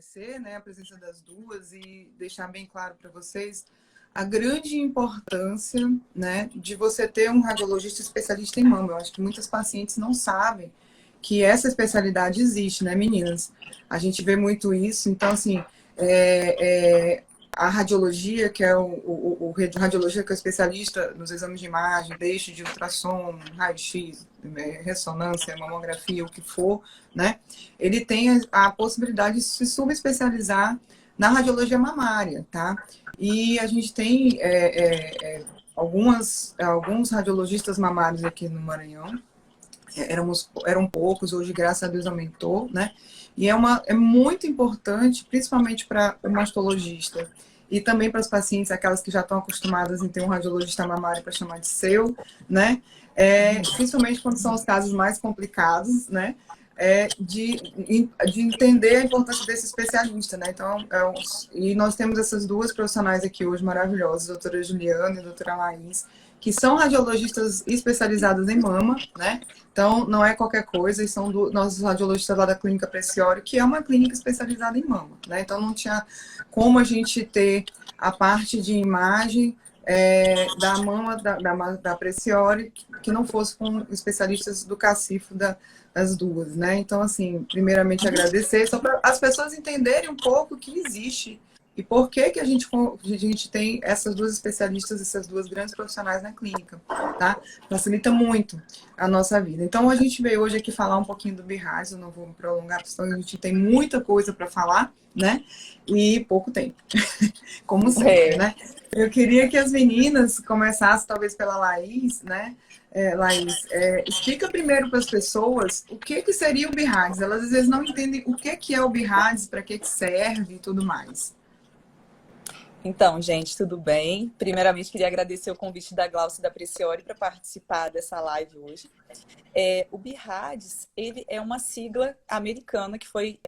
esclarecer, né, a presença das duas e deixar bem claro para vocês a grande importância, né, de você ter um radiologista especialista em mama. Eu acho que muitas pacientes não sabem que essa especialidade existe, né, meninas? A gente vê muito isso. Então, assim, a radiologia, que é o radiologista que é especialista nos exames de imagem, desde ultrassom, raio-x, ressonância, mamografia, o que for, né? Ele tem a possibilidade de se subespecializar na radiologia mamária, tá? E a gente tem alguns radiologistas mamários aqui no Maranhão. Eram poucos, hoje, graças a Deus, aumentou, né? E é muito importante, principalmente para o mastologista e também para os pacientes, aquelas que já estão acostumadas em ter um radiologista mamário para chamar de seu, né? Principalmente quando são os casos mais complicados, né? De entender a importância desse especialista, né? Então, e nós temos essas duas profissionais aqui hoje maravilhosas, a doutora Juliana e a doutora Laís, que são radiologistas especializadas em mama, né? Então, não é qualquer coisa, e são nossos radiologistas lá da Clínica Preciori, que é uma clínica especializada em mama, né? Então, não tinha como a gente ter a parte de imagem da mama da Preciori que não fosse com especialistas do cacifo das duas, né? Então, assim, primeiramente agradecer, só para as pessoas entenderem um pouco que existe e por que a gente tem essas duas especialistas, essas duas grandes profissionais na clínica, tá? Facilita muito a nossa vida. Então, a gente veio hoje aqui falar um pouquinho do BIRADS, eu não vou me prolongar, porque a gente tem muita coisa para falar, né? E pouco tempo, como sempre, né? Eu queria que as meninas começassem, talvez, pela Laís, né? Laís, explica primeiro para as pessoas o que seria o BIRADS. Elas, às vezes, não entendem o que é o BIRADS, para que serve e tudo mais. Então, gente, tudo bem? Primeiramente, queria agradecer o convite da Glaucia e da Preciori para participar dessa live hoje. O BIRADS, ele é uma sigla americana que foi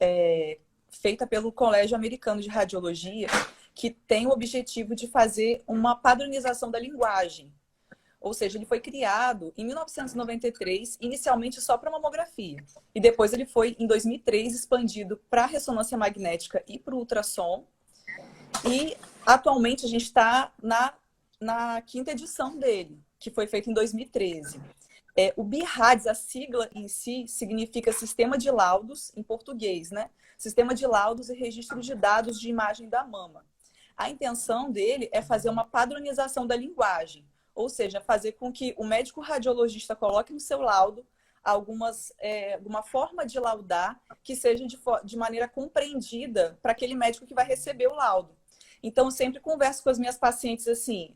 feita pelo Colégio Americano de Radiologia, que tem o objetivo de fazer uma padronização da linguagem. Ou seja, ele foi criado em 1993, inicialmente só para mamografia. E depois ele foi, em 2003, expandido para ressonância magnética e para o ultrassom. E atualmente a gente está na quinta edição dele, que foi feita em 2013. O BIRADS, a sigla em si, significa Sistema de Laudos, em português, né? Sistema de Laudos e Registro de Dados de Imagem da Mama. A intenção dele é fazer uma padronização da linguagem, ou seja, fazer com que o médico radiologista coloque no seu laudo alguma forma de laudar que seja de maneira compreendida para aquele médico que vai receber o laudo. Então, eu sempre converso com as minhas pacientes assim,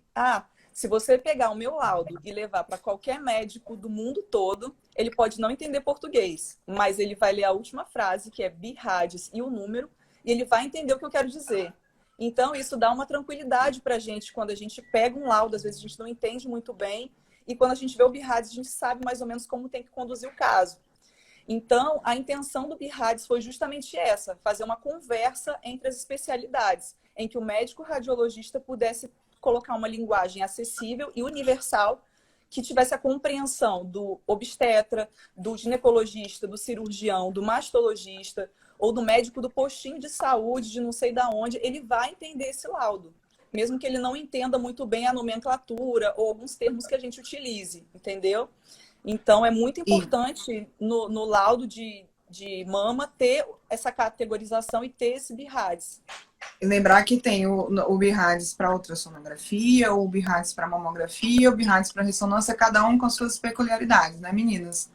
se você pegar o meu laudo e levar para qualquer médico do mundo todo, ele pode não entender português, mas ele vai ler a última frase, que é BIRADS e o número, e ele vai entender o que eu quero dizer. Então, isso dá uma tranquilidade para a gente quando a gente pega um laudo, às vezes a gente não entende muito bem, e quando a gente vê o BIRADS, a gente sabe mais ou menos como tem que conduzir o caso. Então, a intenção do BIRADS foi justamente essa, fazer uma conversa entre as especialidades, em que o médico radiologista pudesse colocar uma linguagem acessível e universal que tivesse a compreensão do obstetra, do ginecologista, do cirurgião, do mastologista ou do médico do postinho de saúde, de não sei da onde, ele vai entender esse laudo, mesmo que ele não entenda muito bem a nomenclatura ou alguns termos que a gente utilize, entendeu? Então, é muito importante no laudo de mama ter essa categorização e ter esse BIRADS. E lembrar que tem o BIRADS para ultrassonografia, o BIRADS para mamografia, o BIRADS para ressonância, cada um com as suas peculiaridades, né, meninas?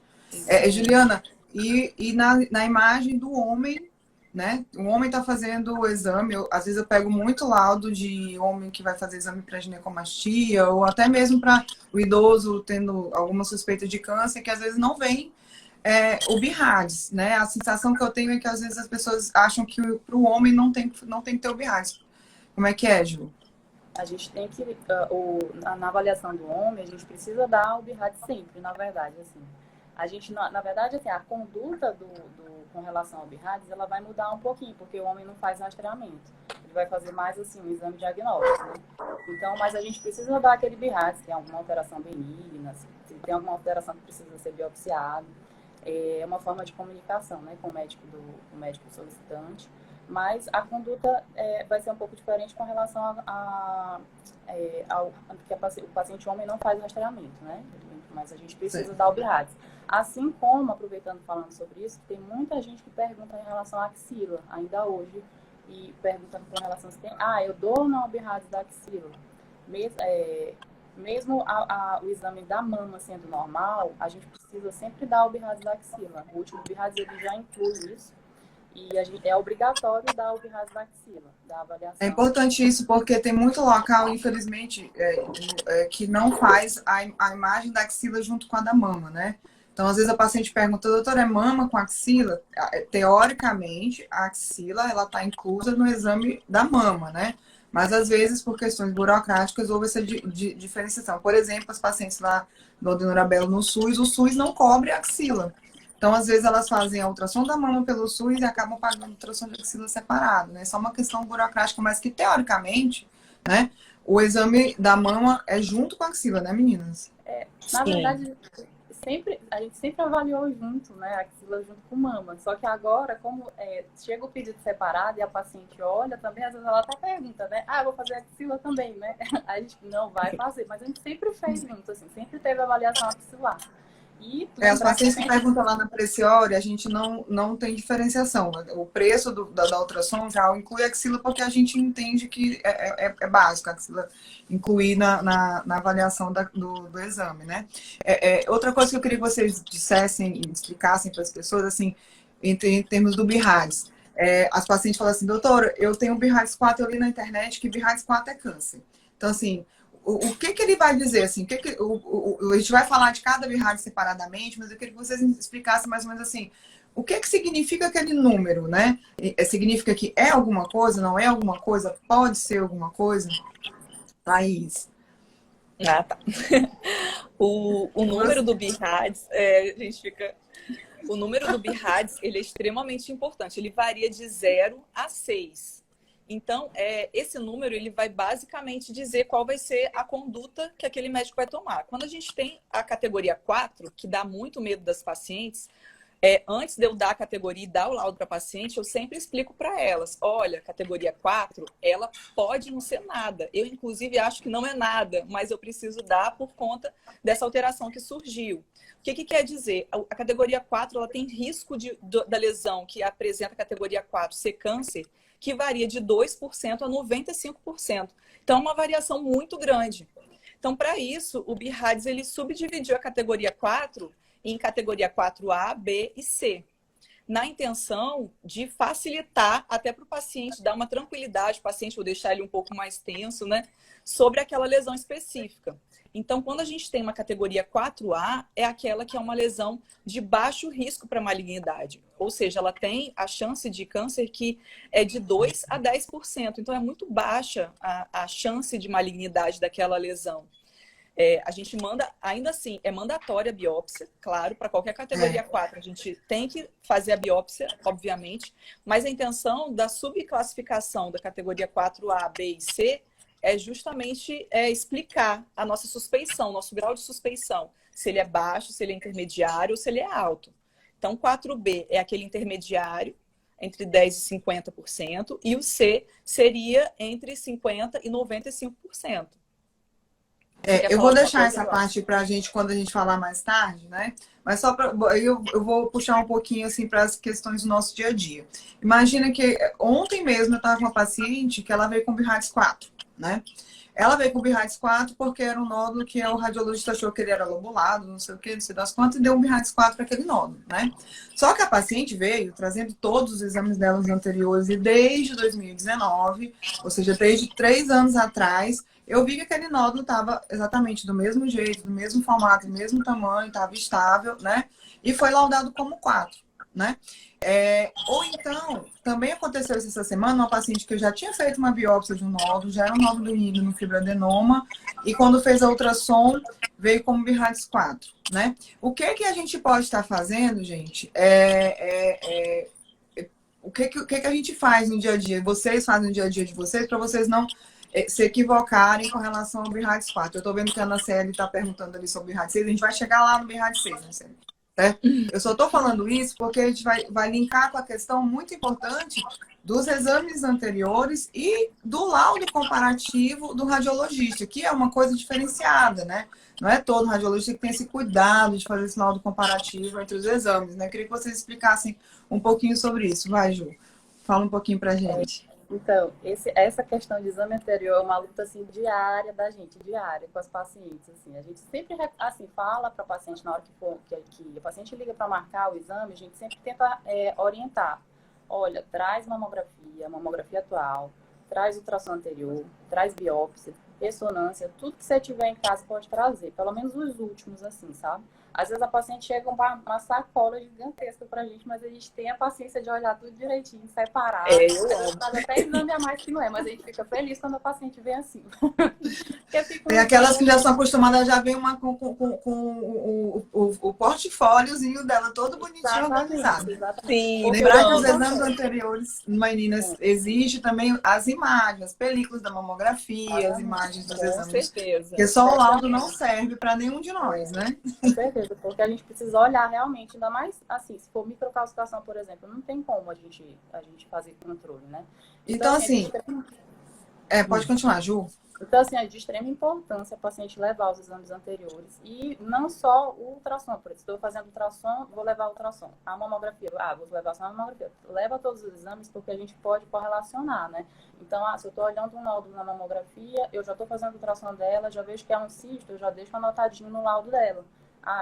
Juliana, e na imagem do homem, né? O homem está fazendo o exame, às vezes eu pego muito laudo de homem que vai fazer exame para ginecomastia, ou até mesmo para o idoso tendo alguma suspeita de câncer, que às vezes não vem o BIRADS, né? A sensação que eu tenho é que às vezes as pessoas acham que para o homem não tem que ter o BIRADS. Como é que é, Ju? A gente tem que, na avaliação do homem, a gente precisa dar o BIRADS sempre, na verdade, assim. A gente, na verdade, assim, a conduta com relação ao BIRADS, ela vai mudar um pouquinho, porque o homem não faz rastreamento. Ele vai fazer mais, assim, um exame diagnóstico, né? Então, mas a gente precisa dar aquele BIRADS, se tem alguma alteração benigna, se tem alguma alteração que precisa ser biopsiado. É uma forma de comunicação, né, com o médico solicitante. Mas a conduta vai ser um pouco diferente com relação ao que o paciente homem não faz rastreamento, né? Mas a gente precisa dar o BIRADS. Assim como, aproveitando falando sobre isso, tem muita gente que pergunta em relação à axila, ainda hoje, e perguntando com relação a se tem, eu dou ou não o BIRADS da axila? Mesmo o exame da mama sendo normal, a gente precisa sempre dar o BIRADS da axila. O último BIRADS ele já inclui isso. E é obrigatório dar o BIRADS da axila, da avaliação. É importante isso, porque tem muito local, infelizmente, que não faz a imagem da axila junto com a da mama, né? Então, às vezes a paciente pergunta, doutora, é mama com axila? Teoricamente, a axila, ela está inclusa no exame da mama, né? Mas, às vezes, por questões burocráticas, houve essa diferenciação. Por exemplo, as pacientes lá do Dona Belo no SUS, o SUS não cobre a axila. Então, às vezes, elas fazem a ultrassom da mama pelo SUS e acabam pagando a ultrassom de axila separado, né? Só uma questão burocrática, mas que, teoricamente, né, o exame da mama é junto com a axila, né, meninas? Na verdade, a gente sempre avaliou junto, né, a axila junto com mama. Só que agora, como chega o pedido separado e a paciente olha, também, às vezes, ela até pergunta, né? Eu vou fazer axila também, né? A gente não vai fazer, mas a gente sempre fez junto, assim, sempre teve avaliação axilar. As pacientes que perguntam lá na Preciore, a gente não tem diferenciação. O preço da ultrassom já inclui a axila porque a gente entende que é básico a axila incluir na avaliação do exame, né? Outra coisa que eu queria que vocês dissessem e explicassem para as pessoas, assim, em termos do BIRADS. As pacientes falam assim, doutora, eu tenho BIRADS 4, eu li na internet que BIRADS 4 é câncer. Então, assim, o que ele vai dizer, assim, a gente vai falar de cada BIRADS separadamente, mas eu queria que vocês explicassem mais ou menos assim, o que significa aquele número, né? Significa que é alguma coisa, não é alguma coisa, pode ser alguma coisa? Thaís. Tá. O número do BIRADS, a gente fica... O número do BIRADS, ele é extremamente importante, ele varia de 0 a 6. Então, esse número ele vai basicamente dizer qual vai ser a conduta que aquele médico vai tomar. Quando a gente tem a categoria 4, que dá muito medo das pacientes, antes de eu dar a categoria e dar o laudo para a paciente, eu sempre explico para elas, olha, categoria 4, ela pode não ser nada. Eu, inclusive, acho que não é nada, mas eu preciso dar por conta dessa alteração que surgiu. O que quer dizer? A categoria 4 ela tem risco da lesão que apresenta a categoria 4 ser câncer, que varia de 2% a 95%. Então, é uma variação muito grande. Então, para isso, o BIRADS ele subdividiu a categoria 4 em categoria 4A, B e C, na intenção de facilitar até para o paciente, dar uma tranquilidade, o paciente, vou deixar ele um pouco mais tenso, né, sobre aquela lesão específica. Então, quando a gente tem uma categoria 4A, é aquela que é uma lesão de baixo risco para malignidade. Ou seja, ela tem a chance de câncer que é de 2 a 10%. Então, é muito baixa a chance de malignidade daquela lesão. A gente manda, ainda assim, é mandatória a biópsia, claro, para qualquer categoria 4. A gente tem que fazer a biópsia, obviamente, mas a intenção da subclassificação da categoria 4A, B e C é justamente explicar a nossa suspeição, nosso grau de suspeição, se ele é baixo, se ele é intermediário ou se ele é alto. Então, 4B é aquele intermediário, entre 10% e 50%, e o C seria entre 50% e 95%. Eu vou deixar essa parte para a gente quando a gente falar mais tarde, né? Mas só para eu vou puxar um pouquinho assim para as questões do nosso dia a dia. Imagina que ontem mesmo eu estava com uma paciente que ela veio com BIRADS 4, né? Ela veio com BIRADS 4 porque era um nódulo que o radiologista achou que ele era lobulado, não sei o que, não sei das quantas, e deu um BIRADS 4 para aquele nódulo, né? Só que a paciente veio trazendo todos os exames dela anteriores e desde 2019, ou seja, desde 3 anos atrás, eu vi que aquele nódulo estava exatamente do mesmo jeito, do mesmo formato, do mesmo tamanho, estava estável, né? E foi laudado como 4, né? Ou então, também aconteceu isso essa semana, uma paciente que eu já tinha feito uma biópsia de um nódulo, já era um nódulo benigno no fibroadenoma, e quando fez a ultrassom, veio como BIRADS 4, né? O que a gente pode estar fazendo, gente, o que a gente faz no dia a dia, vocês fazem no dia a dia de vocês, para vocês não se equivocarem com relação ao BIRADS 4. Eu estou vendo que a Ana Célia está perguntando ali sobre o BIRADS 6, a gente vai chegar lá no BIRADS 6, né, Célia? Eu só estou falando isso porque a gente vai linkar com a questão muito importante dos exames anteriores e do laudo comparativo do radiologista, que é uma coisa diferenciada, né? Não é todo radiologista que tem esse cuidado de fazer esse laudo comparativo entre os exames, né? Eu queria que vocês explicassem um pouquinho sobre isso. Vai, Ju, fala um pouquinho pra gente. Então, essa questão de exame anterior é uma luta assim diária da gente, diária com as pacientes. Assim, a gente sempre assim fala para a paciente na hora que a paciente liga para marcar o exame, a gente sempre tenta orientar. Olha, traz mamografia atual, traz ultrassom anterior, traz biópsia, ressonância, tudo que você tiver em casa pode trazer, pelo menos os últimos, assim, sabe? Às vezes a paciente chega com uma sacola gigantesca pra gente, mas a gente tem a paciência de olhar tudo direitinho, separar. Eu amo. Faz até exame a mais que não é, mas a gente fica feliz quando a paciente vem assim. Tem aquelas que já são acostumadas, já vem uma com o portfóliozinho dela todo bonitinho, organizado. Sim, lembrar que os exames anteriores, meninas, exige também as imagens, as películas da mamografia, as imagens dos exames. Com certeza. Porque só o laudo não serve para nenhum de nós, né? Com certeza, porque a gente precisa olhar realmente, ainda mais assim, se for microcalcificação, por exemplo, não tem como a gente fazer controle, né? Então assim, pode continuar, Ju. Então, assim, é de extrema importância a paciente levar os exames anteriores. E não só o ultrassom, por exemplo, estou fazendo ultrassom, vou levar o ultrassom. A mamografia, vou levar só a mamografia. Leva todos os exames porque a gente pode correlacionar, né? Então, se eu estou olhando um nódulo na mamografia, eu já estou fazendo ultrassom dela, já vejo que é um cisto, eu já deixo anotadinho no laudo dela.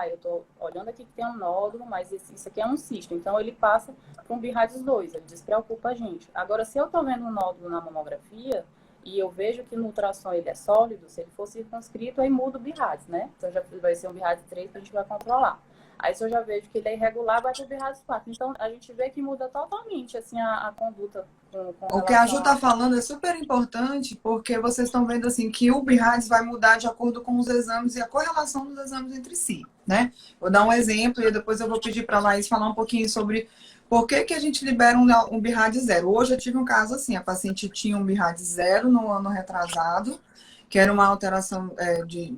Eu estou olhando aqui que tem um nódulo, mas isso aqui é um cisto. Então, ele passa para um BIRADS 2, ele despreocupa a gente. Agora, se eu estou vendo um nódulo na mamografia, e eu vejo que no ultrassom ele é sólido, se ele for circunscrito, aí muda o BIRADS, né? Então já vai ser um BIRADS 3 que a gente vai controlar. Aí se eu já vejo que ele é irregular, vai para o BIRADS 4. Então a gente vê que muda totalmente assim, a conduta com o que a Ju está falando é super importante, porque vocês estão vendo assim que o BIRADS vai mudar de acordo com os exames e a correlação dos exames entre si, né? Vou dar um exemplo e depois eu vou pedir para a Laís falar um pouquinho sobre por que a gente libera um BIRADS 0. Hoje eu tive um caso assim, a paciente tinha um BIRADS 0 no ano retrasado, que era uma alteração de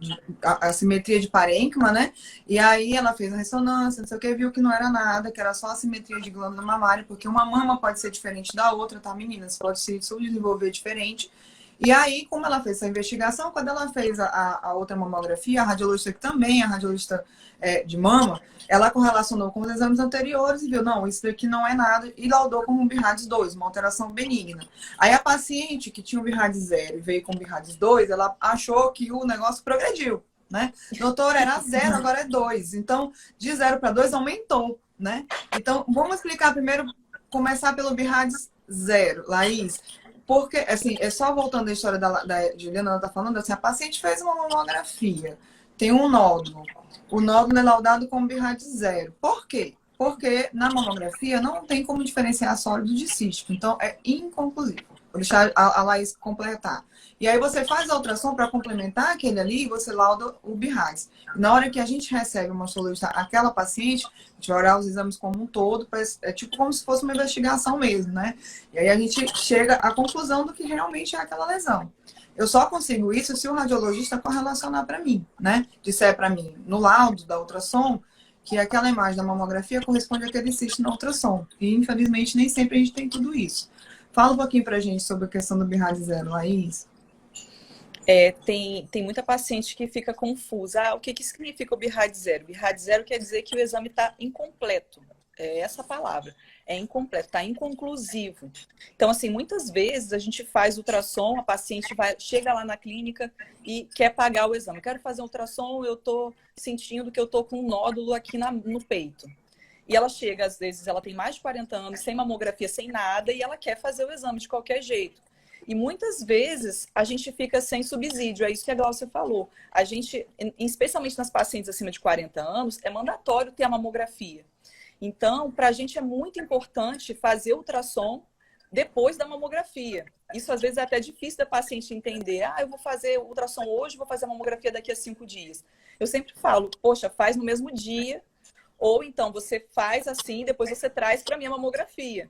assimetria de parênquima, né? E aí ela fez a ressonância, não sei o que, viu que não era nada, que era só assimetria de glândula mamária, porque uma mama pode ser diferente da outra, tá, meninas? Pode se subdesenvolver diferente. E aí, como ela fez essa investigação, quando ela fez a outra mamografia, a radiologista que também é a radiologista de mama, ela correlacionou com os exames anteriores e viu, não, isso daqui não é nada, e laudou como um BIRADS 2, uma alteração benigna. Aí a paciente que tinha um BIRADS 0 e veio com BIRADS 2, ela achou que o negócio progrediu, né? Doutor, era 0, agora é 2. Então, de 0 para 2 aumentou, né? Então, vamos explicar primeiro, começar pelo BIRADS 0. Laís, porque, assim, só voltando à história da Juliana, ela está falando assim, a paciente fez uma mamografia, tem um nódulo. O nódulo é laudado como BIRADS 0. Por quê? Porque na mamografia não tem como diferenciar sólido de cístico. Então, é inconclusivo. Vou deixar a Laís completar. E aí você faz a ultrassom para complementar aquele ali e você lauda o BIRADS. Na hora que a gente recebe uma solução, aquela paciente, a gente vai olhar os exames como um todo, é tipo como se fosse uma investigação mesmo, né? E aí a gente chega à conclusão do que realmente é aquela lesão. Eu só consigo isso se o radiologista correlacionar para mim, né? Disser para mim, no laudo da ultrassom, que aquela imagem da mamografia corresponde àquele cisto na ultrassom. E, infelizmente, nem sempre a gente tem tudo isso. Fala um pouquinho pra gente sobre a questão do BIRADS 0, Laís. Tem muita paciente que fica confusa. O que significa o BIRADS 0? BIRADS 0 quer dizer que o exame está incompleto. É essa palavra. É incompleto, está inconclusivo. Então, assim, muitas vezes a gente faz ultrassom, a paciente chega lá na clínica e quer pagar o exame. Eu quero fazer ultrassom, eu estou sentindo que eu estou com um nódulo aqui no peito. E ela chega, às vezes, ela tem mais de 40 anos, sem mamografia, sem nada, e ela quer fazer o exame de qualquer jeito. E muitas vezes a gente fica sem subsídio, é isso que a Glaucia falou. A gente, especialmente nas pacientes acima de 40 anos, é mandatório ter a mamografia. Então, para a gente é muito importante fazer ultrassom depois da mamografia. Isso às vezes é até difícil da paciente entender. Eu vou fazer o ultrassom hoje, vou fazer a mamografia daqui a 5 dias. Eu sempre falo, poxa, faz no mesmo dia, ou então você faz assim, depois você traz para a minha mamografia.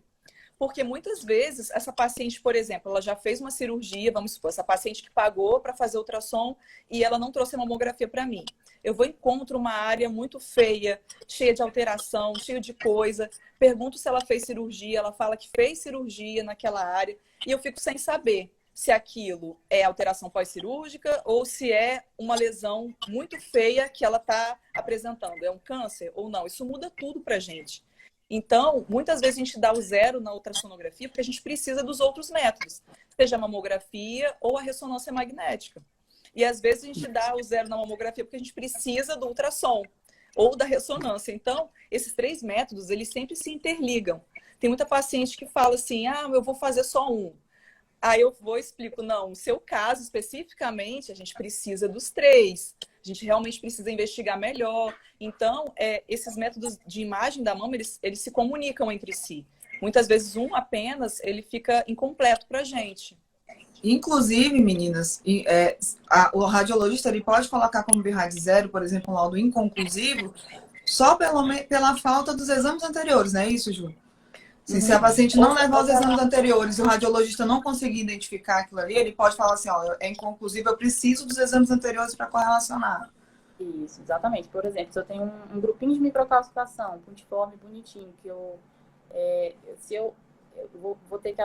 Porque muitas vezes essa paciente, por exemplo, ela já fez uma cirurgia, vamos supor, essa paciente que pagou para fazer ultrassom e ela não trouxe a mamografia para mim. Eu vou encontro uma área muito feia, cheia de alteração, cheia de coisa, pergunto se ela fez cirurgia, ela fala que fez cirurgia naquela área e eu fico sem saber se aquilo é alteração pós-cirúrgica ou se é uma lesão muito feia que ela está apresentando. É um câncer ou não? Isso muda tudo para a gente. Então, muitas vezes a gente dá o 0 na ultrassonografia porque a gente precisa dos outros métodos, seja a mamografia ou a ressonância magnética. E às vezes a gente dá o 0 na mamografia porque a gente precisa do ultrassom ou da ressonância. Então, esses 3 métodos, eles sempre se interligam. Tem muita paciente que fala assim, eu vou fazer só um. Aí eu vou e explico, não, no seu caso especificamente, a gente precisa dos 3. A gente realmente precisa investigar melhor. Então, esses métodos de imagem da mama, eles se comunicam entre si. Muitas vezes um apenas, ele fica incompleto para a gente. Inclusive, meninas, o radiologista ele pode colocar como BIRAD 0, por exemplo, um laudo inconclusivo, só pela falta dos exames anteriores, não é isso, Ju? Se a paciente não levar os exames anteriores e o radiologista não conseguir identificar aquilo ali, ele pode falar assim, é inconclusivo, eu preciso dos exames anteriores para correlacionar. Isso, exatamente. Por exemplo, se eu tenho um grupinho de microcalcificação, puntiforme, bonitinho, que eu vou ter que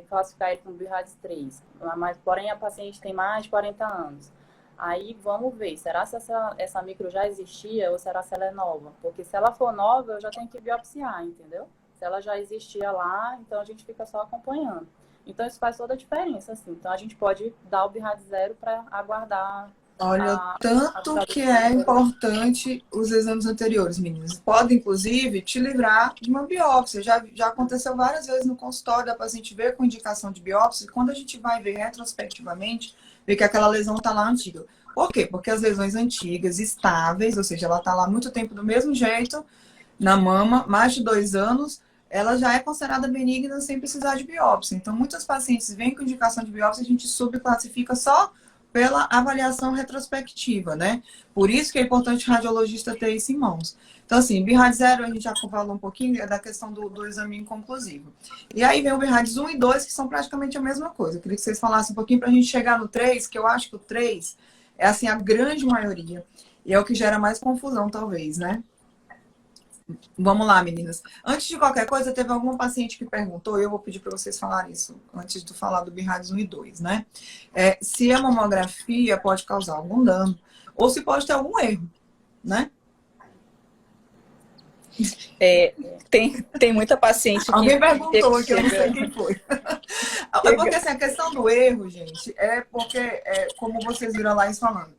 classificar ele com BIRADS 3, mas porém a paciente tem mais de 40 anos. Aí vamos ver, será se essa micro já existia ou será se ela é nova? Porque se ela for nova, eu já tenho que biopsiar, entendeu? Se ela já existia lá, então a gente fica só acompanhando. Então isso faz toda a diferença, assim. Então a gente pode dar o BIRAD 0 para aguardar. Olha, tanto que é importante os exames anteriores, meninas. Pode, inclusive, te livrar de uma biópsia. Já aconteceu várias vezes no consultório da paciente ver com indicação de biópsia. E quando a gente vai ver retrospectivamente, vê que aquela lesão está lá antiga. Por quê? Porque as lesões antigas, estáveis, ou seja, ela está lá há muito tempo do mesmo jeito, na mama, mais de 2 anos, ela já é considerada benigna sem precisar de biópsia. Então, muitas pacientes vêm com indicação de biópsia, a gente subclassifica só pela avaliação retrospectiva, né? Por isso que é importante o radiologista ter isso em mãos. Então, assim, BIRAD 0, a gente já falou um pouquinho da questão do exame inconclusivo. E aí vem o BIRADs 1 e 2, que são praticamente a mesma coisa. Eu queria que vocês falassem um pouquinho para a gente chegar no 3, que eu acho que o 3 é, assim, a grande maioria. E é o que gera mais confusão, talvez, né? Vamos lá, meninas. Antes de qualquer coisa, teve alguma paciente que perguntou, e eu vou pedir para vocês falarem isso, antes de falar do BIRADS 1 e 2, né? Se a mamografia pode causar algum dano, ou se pode ter algum erro, né? Tem muita paciente que... Alguém perguntou que eu não sei quem foi. É porque, assim, a questão do erro, gente, é porque, como vocês viram lá falando,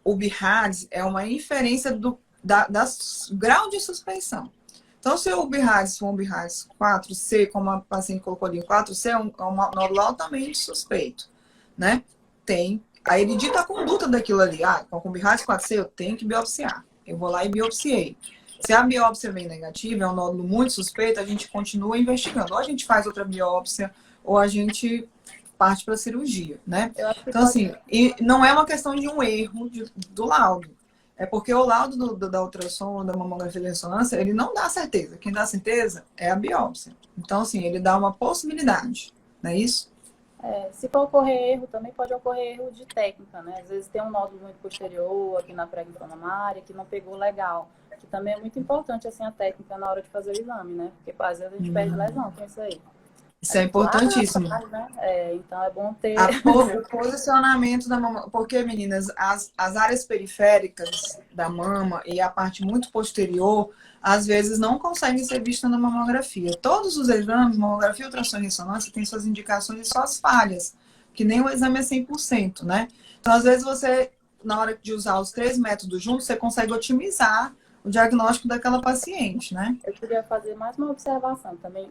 o BIRADS é uma inferência do grau de suspeição. Então, se o BIRADS for um BIRADS 4C, como a paciente colocou ali, 4C é um nódulo altamente suspeito, né? Aí ele dita a conduta daquilo ali. Com o BIRADS 4C eu tenho que biopsiar. Eu vou lá e biopsiei. Se a biópsia vem negativa, é um nódulo muito suspeito, a gente continua investigando. Ou a gente faz outra biópsia, ou a gente parte para a cirurgia, né? Então, assim, e não é uma questão de um erro do laudo. É porque o laudo da ultrassom, da mamografia de ressonância, ele não dá certeza. Quem dá certeza é a biópsia. Então, assim, ele dá uma possibilidade, não é isso? Se for ocorrer erro, também pode ocorrer erro de técnica, né? Às vezes tem um nódulo muito posterior aqui na pré-infomamária que não pegou legal. Que também é muito importante, assim, a técnica na hora de fazer o exame, né? Porque às vezes a gente perde lesão com isso aí. Isso é importantíssimo. Né? Então é bom ter... O posicionamento da mama. Porque, meninas, as áreas periféricas da mama e a parte muito posterior, às vezes não conseguem ser vistas na mamografia. Todos os exames, mamografia, ultrassom e ressonância, têm suas indicações e suas falhas, que nem o exame é 100%, né? Então, às vezes você, na hora de usar os 3 métodos juntos, você consegue otimizar o diagnóstico daquela paciente, né? Eu queria fazer mais uma observação também.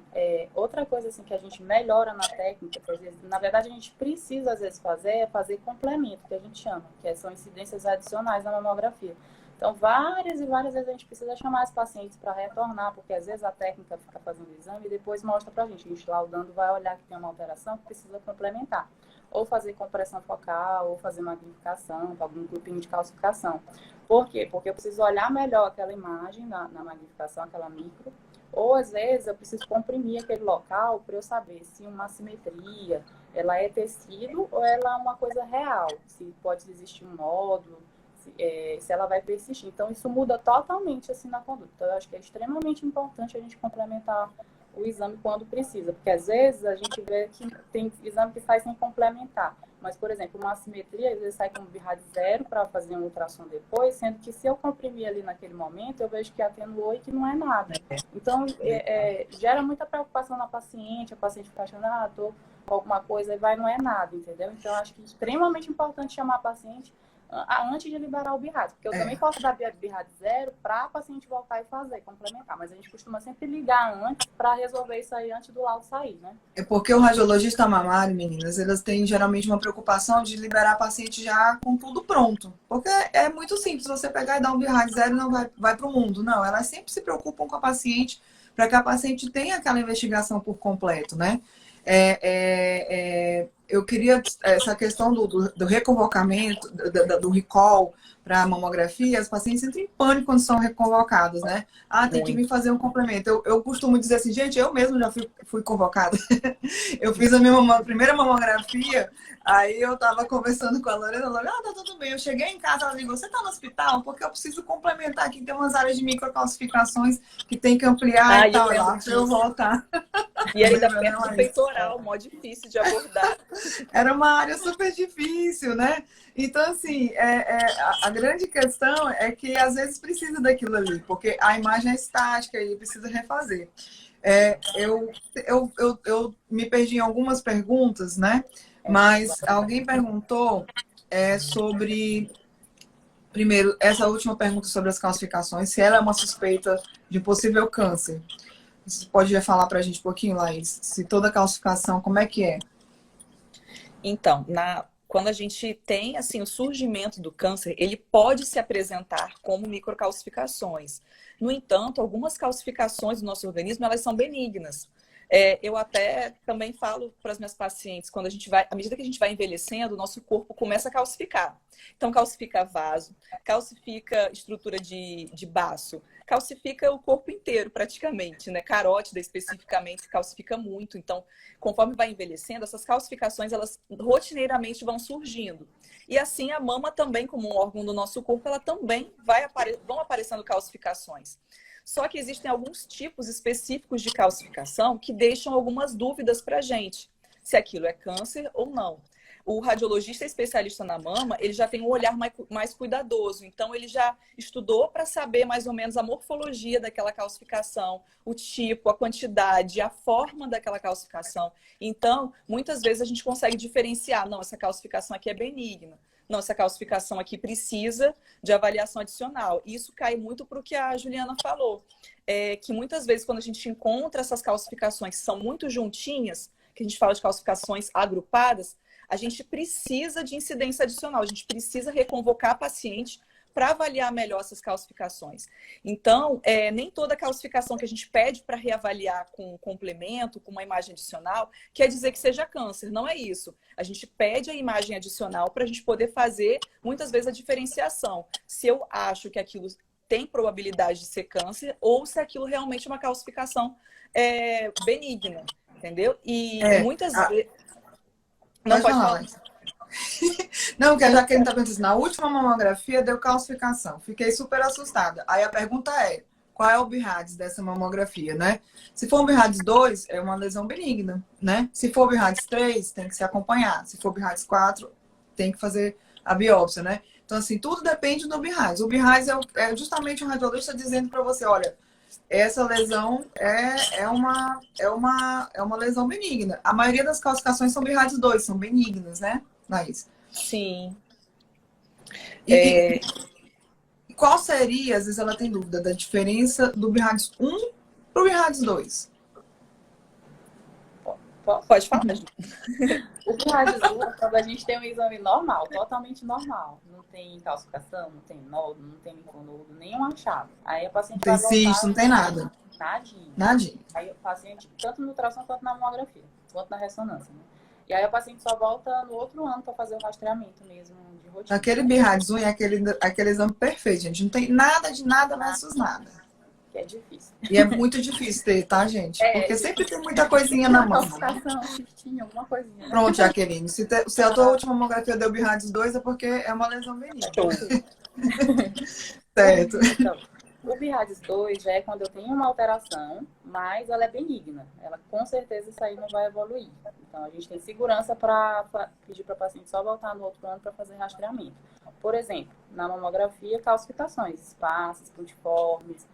Outra coisa assim, que a gente melhora na técnica, que às vezes, na verdade a gente precisa às vezes fazer complemento, que a gente chama, que são incidências adicionais na mamografia. Então, várias e várias vezes a gente precisa chamar os pacientes para retornar, porque às vezes a técnica fica fazendo o exame e depois mostra para a gente laudando vai olhar que tem uma alteração que precisa complementar. Ou fazer compressão focal, ou fazer magnificação, algum grupinho de calcificação. Por quê? Porque eu preciso olhar melhor aquela imagem na magnificação, aquela micro, Ou, às vezes, eu preciso comprimir aquele local para eu saber se uma assimetria, ela é tecido ou ela é uma coisa real, se pode existir um nódulo, se ela vai persistir. Então, isso muda totalmente assim na conduta. Então, eu acho que é extremamente importante a gente complementar o exame quando precisa, porque às vezes a gente vê que tem exame que sai sem complementar. Mas, por exemplo, uma assimetria, às vezes sai com BIRAD 0 para fazer um ultrassom depois, sendo que se eu comprimir ali naquele momento, eu vejo que atenuou e que não é nada. Então, gera muita preocupação na paciente, a paciente fica achando, tô com alguma coisa, e vai, não é nada, entendeu? Então, acho que é extremamente importante chamar a paciente antes de liberar o BIRAD, porque eu também posso dar BIRAD 0 para a paciente voltar e fazer, complementar, mas a gente costuma sempre ligar antes para resolver isso aí antes do laudo sair, né? É porque o radiologista mamário, meninas, elas têm geralmente uma preocupação de liberar a paciente já com tudo pronto. Porque é muito simples você pegar e dar um BIRAD 0 e não vai para o mundo. Não, elas sempre se preocupam com a paciente para que a paciente tenha aquela investigação por completo, né? Eu queria essa questão do reconvocamento, do recall para a mamografia, as pacientes entram em pânico quando são reconvocadas, né? Tem que vir fazer um complemento. Eu costumo dizer assim, gente, eu mesmo já fui convocada. Eu fiz a minha primeira mamografia, aí eu estava conversando com a Lorena, tá tudo bem. Eu cheguei em casa, ela disse, você está no hospital? Porque eu preciso complementar aqui, tem umas áreas de microcalcificações que tem que ampliar e tal. Lá, para eu voltar. E ainda perto do peitoral, mó difícil de abordar. Era uma área super difícil, né? Então, assim, a grande questão é que às vezes precisa daquilo ali, porque a imagem é estática e precisa refazer. Eu me perdi em algumas perguntas, né? Mas alguém perguntou sobre... Primeiro, essa última pergunta sobre as calcificações, se ela é uma suspeita de possível câncer. Você pode falar para a gente um pouquinho, Laís? Se toda calcificação, como é que é? Então, quando a gente tem assim, o surgimento do câncer, ele pode se apresentar como microcalcificações. No entanto, algumas calcificações do nosso organismo, elas são benignas. Eu até também falo para as minhas pacientes, à medida que a gente vai envelhecendo, o nosso corpo começa a calcificar. Então, calcifica vaso, calcifica estrutura de baço, calcifica o corpo inteiro praticamente, né? Carótida especificamente calcifica muito. Então, conforme vai envelhecendo, essas calcificações, elas rotineiramente vão surgindo. E assim, a mama também, como um órgão do nosso corpo, ela também vão aparecendo calcificações. Só que existem alguns tipos específicos de calcificação que deixam algumas dúvidas para a gente, se aquilo é câncer ou não. O radiologista especialista na mama, ele já tem um olhar mais cuidadoso, então ele já estudou para saber mais ou menos a morfologia daquela calcificação, o tipo, a quantidade, a forma daquela calcificação. Então, muitas vezes a gente consegue diferenciar, não, essa calcificação aqui é benigna. Não, essa calcificação aqui precisa de avaliação adicional. Isso cai muito para o que a Juliana falou, que muitas vezes quando a gente encontra essas calcificações que são muito juntinhas, que a gente fala de calcificações agrupadas, a gente precisa de incidência adicional, a gente precisa reconvocar a paciente para avaliar melhor essas calcificações. Então, nem toda calcificação que a gente pede para reavaliar com um complemento, com uma imagem adicional, quer dizer que seja câncer. Não é isso. A gente pede a imagem adicional para a gente poder fazer, muitas vezes, a diferenciação. Se eu acho que aquilo tem probabilidade de ser câncer ou se aquilo realmente é uma calcificação benigna, entendeu? E muitas vezes... Não, pode falar. Não, porque a Jaqueline está perguntando, na última mamografia deu calcificação. Fiquei super assustada. Aí a pergunta é, qual é o BIRADS dessa mamografia, né? Se for um BIRADS 2, é uma lesão benigna, né? Se for BIRADS 3, tem que se acompanhar. Se for BIRADS 4, tem que fazer a biópsia, né? Então, assim, tudo depende do BIRADS. O BIRADS é justamente um radiologista dizendo para você, olha, essa lesão é uma lesão benigna. A maioria das calcificações são BIRADS 2, são benignas, né, Laís? Sim. E qual seria, às vezes ela tem dúvida, da diferença do BIRADS 1 para o BIRADS 2? Pode falar. O BIRADS 1 é quando a gente tem um exame normal, totalmente normal. Não tem calcificação, não tem nódulo, não tem linfonodo, nenhum achado. Aí a paciente vai voltar... Não tem cisto, não tem nada. Nadinha. Aí o paciente, tanto no ultrassom quanto na mamografia, quanto na ressonância, né? E aí a paciente só volta no outro ano para fazer o rastreamento mesmo de rotina. Aquele BIRADS 1 é aquele exame perfeito, gente. Não tem nada de nada versus nada. que é difícil. E é muito difícil ter, tá, gente? Porque sempre tem muita coisinha na mão. Calcificação, cistinha, alguma coisinha. Pronto, Jaqueline. Se a tua última mamografia deu BIRADS 2 é porque é uma lesão benigna. Certo. Então, o BIRADS 2 já é quando eu tenho uma alteração, mas ela é benigna. Ela, com certeza, isso aí não vai evoluir. Então, a gente tem segurança para pedir para o paciente só voltar no outro ano para fazer rastreamento. Por exemplo, na mamografia, calcificações, espaços, pontiformes,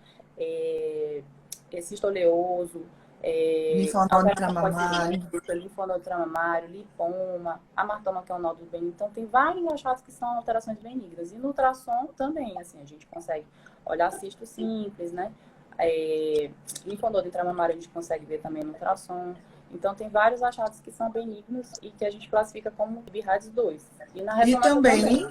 cisto oleoso, Linfonodo intramamário, linfonodo intramamário, lipoma, amartoma, que é um nódulo benigno. Então, tem vários achados que são alterações benignas. E no ultrassom também, assim, a gente consegue olhar cisto simples, né? Linfonodo intramamário a gente consegue ver também no ultrassom. Então, tem vários achados que são benignos e que a gente classifica como BIRADS 2. E na ressonância também.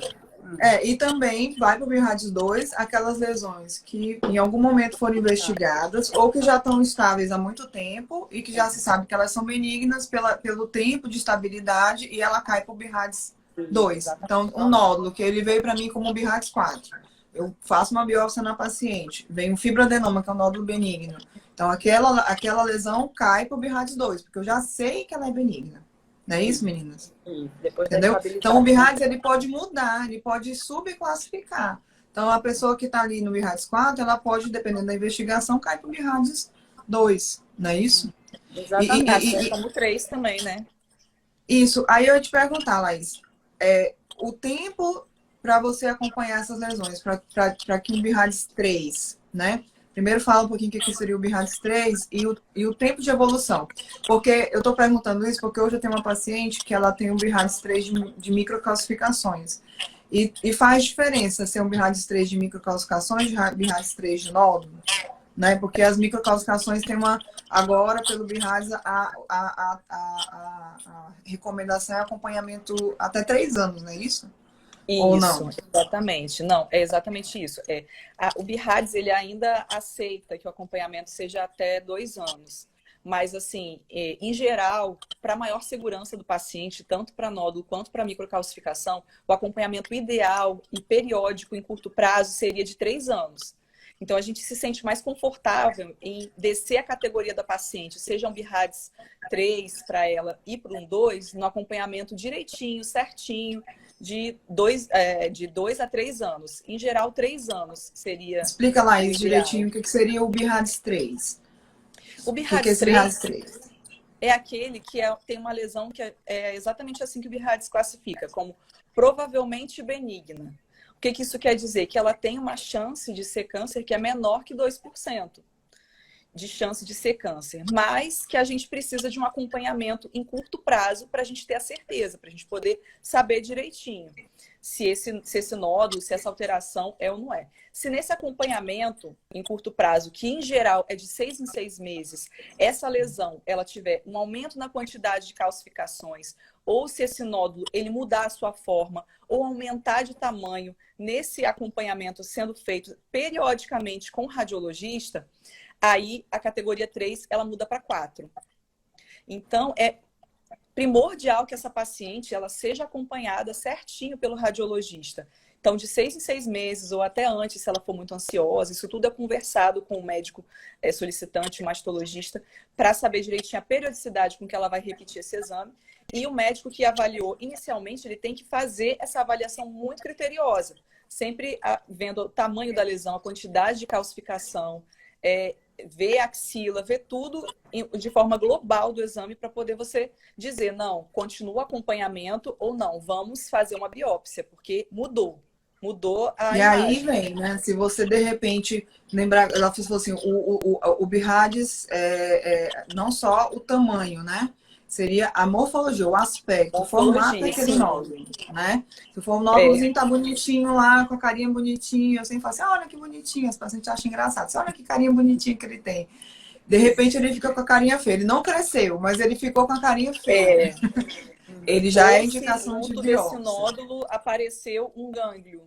E também vai para o BIRADS 2 aquelas lesões que em algum momento foram investigadas ou que já estão estáveis há muito tempo e que já se sabe que elas são benignas pelo tempo de estabilidade e ela cai para o BIRADS 2. Então, um nódulo que ele veio para mim como BIRADS 4. Eu faço uma biópsia na paciente, vem um fibroadenoma, que é um nódulo benigno. Então, aquela lesão cai para o BIRADS 2, porque eu já sei que ela é benigna. Não é isso, meninas? Entendeu? Então, o BIRADS ele pode mudar, ele pode subclassificar. Então, a pessoa que está ali no BIRADS 4, ela pode, dependendo da investigação, cair para o BIRADS 2, não é isso? Exatamente, como 3 também, né? Isso. Aí eu ia te perguntar, Laís, o tempo para você acompanhar essas lesões, para que um BIRADS 3, né? Primeiro fala um pouquinho o que seria o BIRADS 3 e o tempo de evolução. Porque eu estou perguntando isso porque hoje eu tenho uma paciente que ela tem um BIRADS 3 de microcalcificações. E faz diferença ser um BIRADS 3 de microcalcificações de BIRADS 3 de nódulo, né? Porque as microcalcificações têm agora pelo BIRADS a recomendação é acompanhamento até 3 anos, não é isso? Isso, ou não? Exatamente. Não, é exatamente isso. O BIRADS, ele ainda aceita que o acompanhamento seja até 2 anos. Mas, assim, em geral, para maior segurança do paciente, tanto para nódulo quanto para microcalcificação, o acompanhamento ideal e periódico em curto prazo seria de 3 anos. Então, a gente se sente mais confortável em descer a categoria da paciente, seja um BIRADS 3 para ela e para um 2, no acompanhamento direitinho, certinho, de 2 a 3 anos. Em geral, 3 anos seria... Explica lá isso direitinho, o que seria o BIRADS 3. O BIRADS 3 é aquele que tem uma lesão que é exatamente assim que o BIRADS classifica, como provavelmente benigna. O que isso quer dizer? Que ela tem uma chance de ser câncer que é menor que 2% de chance de ser câncer, mas que a gente precisa de um acompanhamento em curto prazo para a gente ter a certeza, para a gente poder saber direitinho se esse nódulo, se essa alteração é ou não é. Se nesse acompanhamento em curto prazo, que em geral é de 6 em 6 meses, essa lesão ela tiver um aumento na quantidade de calcificações, ou se esse nódulo ele mudar a sua forma, ou aumentar de tamanho nesse acompanhamento sendo feito periodicamente com o radiologista, aí a categoria 3 ela muda para 4. Então, é primordial que essa paciente ela seja acompanhada certinho pelo radiologista. Então, de 6 em 6 meses ou até antes, se ela for muito ansiosa, isso tudo é conversado com o médico solicitante, o mastologista, para saber direitinho a periodicidade com que ela vai repetir esse exame. E o médico que avaliou inicialmente, ele tem que fazer essa avaliação muito criteriosa, sempre vendo o tamanho da lesão, a quantidade de calcificação, ver a axila, ver tudo de forma global do exame para poder você dizer, não, continua o acompanhamento ou não, vamos fazer uma biópsia, porque mudou a imagem. Aí vem, né? Se você de repente lembrar, ela falou assim, o BIRADS não só o tamanho, né? Seria a morfologia, o aspecto, o formato daquele nódulo, né? Se for um nódulozinho, tá bonitinho lá, com a carinha bonitinha, eu sempre falo assim, olha que bonitinho, os pacientes acham engraçado, olha que carinha bonitinha que ele tem. De repente ele fica com a carinha feia, ele não cresceu, mas ele ficou com a carinha feia. Ele já é indicação de biópsia. Desse nódulo apareceu um gânglio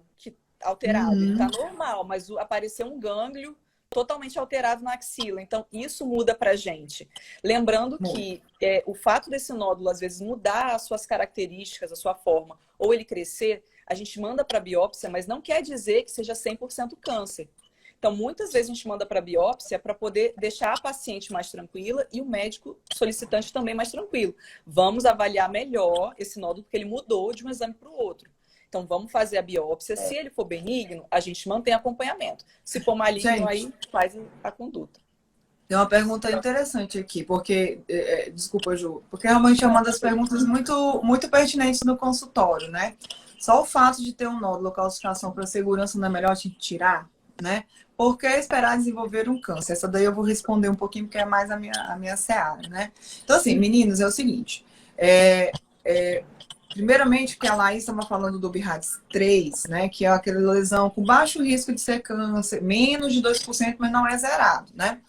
alterado, ele tá normal, mas apareceu um gânglio totalmente alterado na axila. Então, isso muda pra gente. Lembrando que o fato desse nódulo, às vezes, mudar as suas características, a sua forma, ou ele crescer, a gente manda para biópsia, mas não quer dizer que seja 100% câncer. Então, muitas vezes a gente manda para biópsia para poder deixar a paciente mais tranquila e o médico solicitante também mais tranquilo. Vamos avaliar melhor esse nódulo, porque ele mudou de um exame para o outro. Então, vamos fazer a biópsia. Se ele for benigno, a gente mantém acompanhamento. Se for maligno, Gente, aí faz a conduta. tem uma pergunta interessante aqui, porque, desculpa, Ju, porque realmente é uma das perguntas muito, muito pertinentes no consultório, né? Só o fato de ter um nódulo, calcificação para segurança não é melhor a gente tirar, né? Por que esperar desenvolver um câncer? Essa daí eu vou responder um pouquinho, porque é mais a minha seara, né? Então, assim, meninos, é o seguinte, primeiramente, que a Laís estava falando do BIRADS 3, né? Que é aquela lesão com baixo risco de ser câncer, menos de 2%, mas não é zerado, né?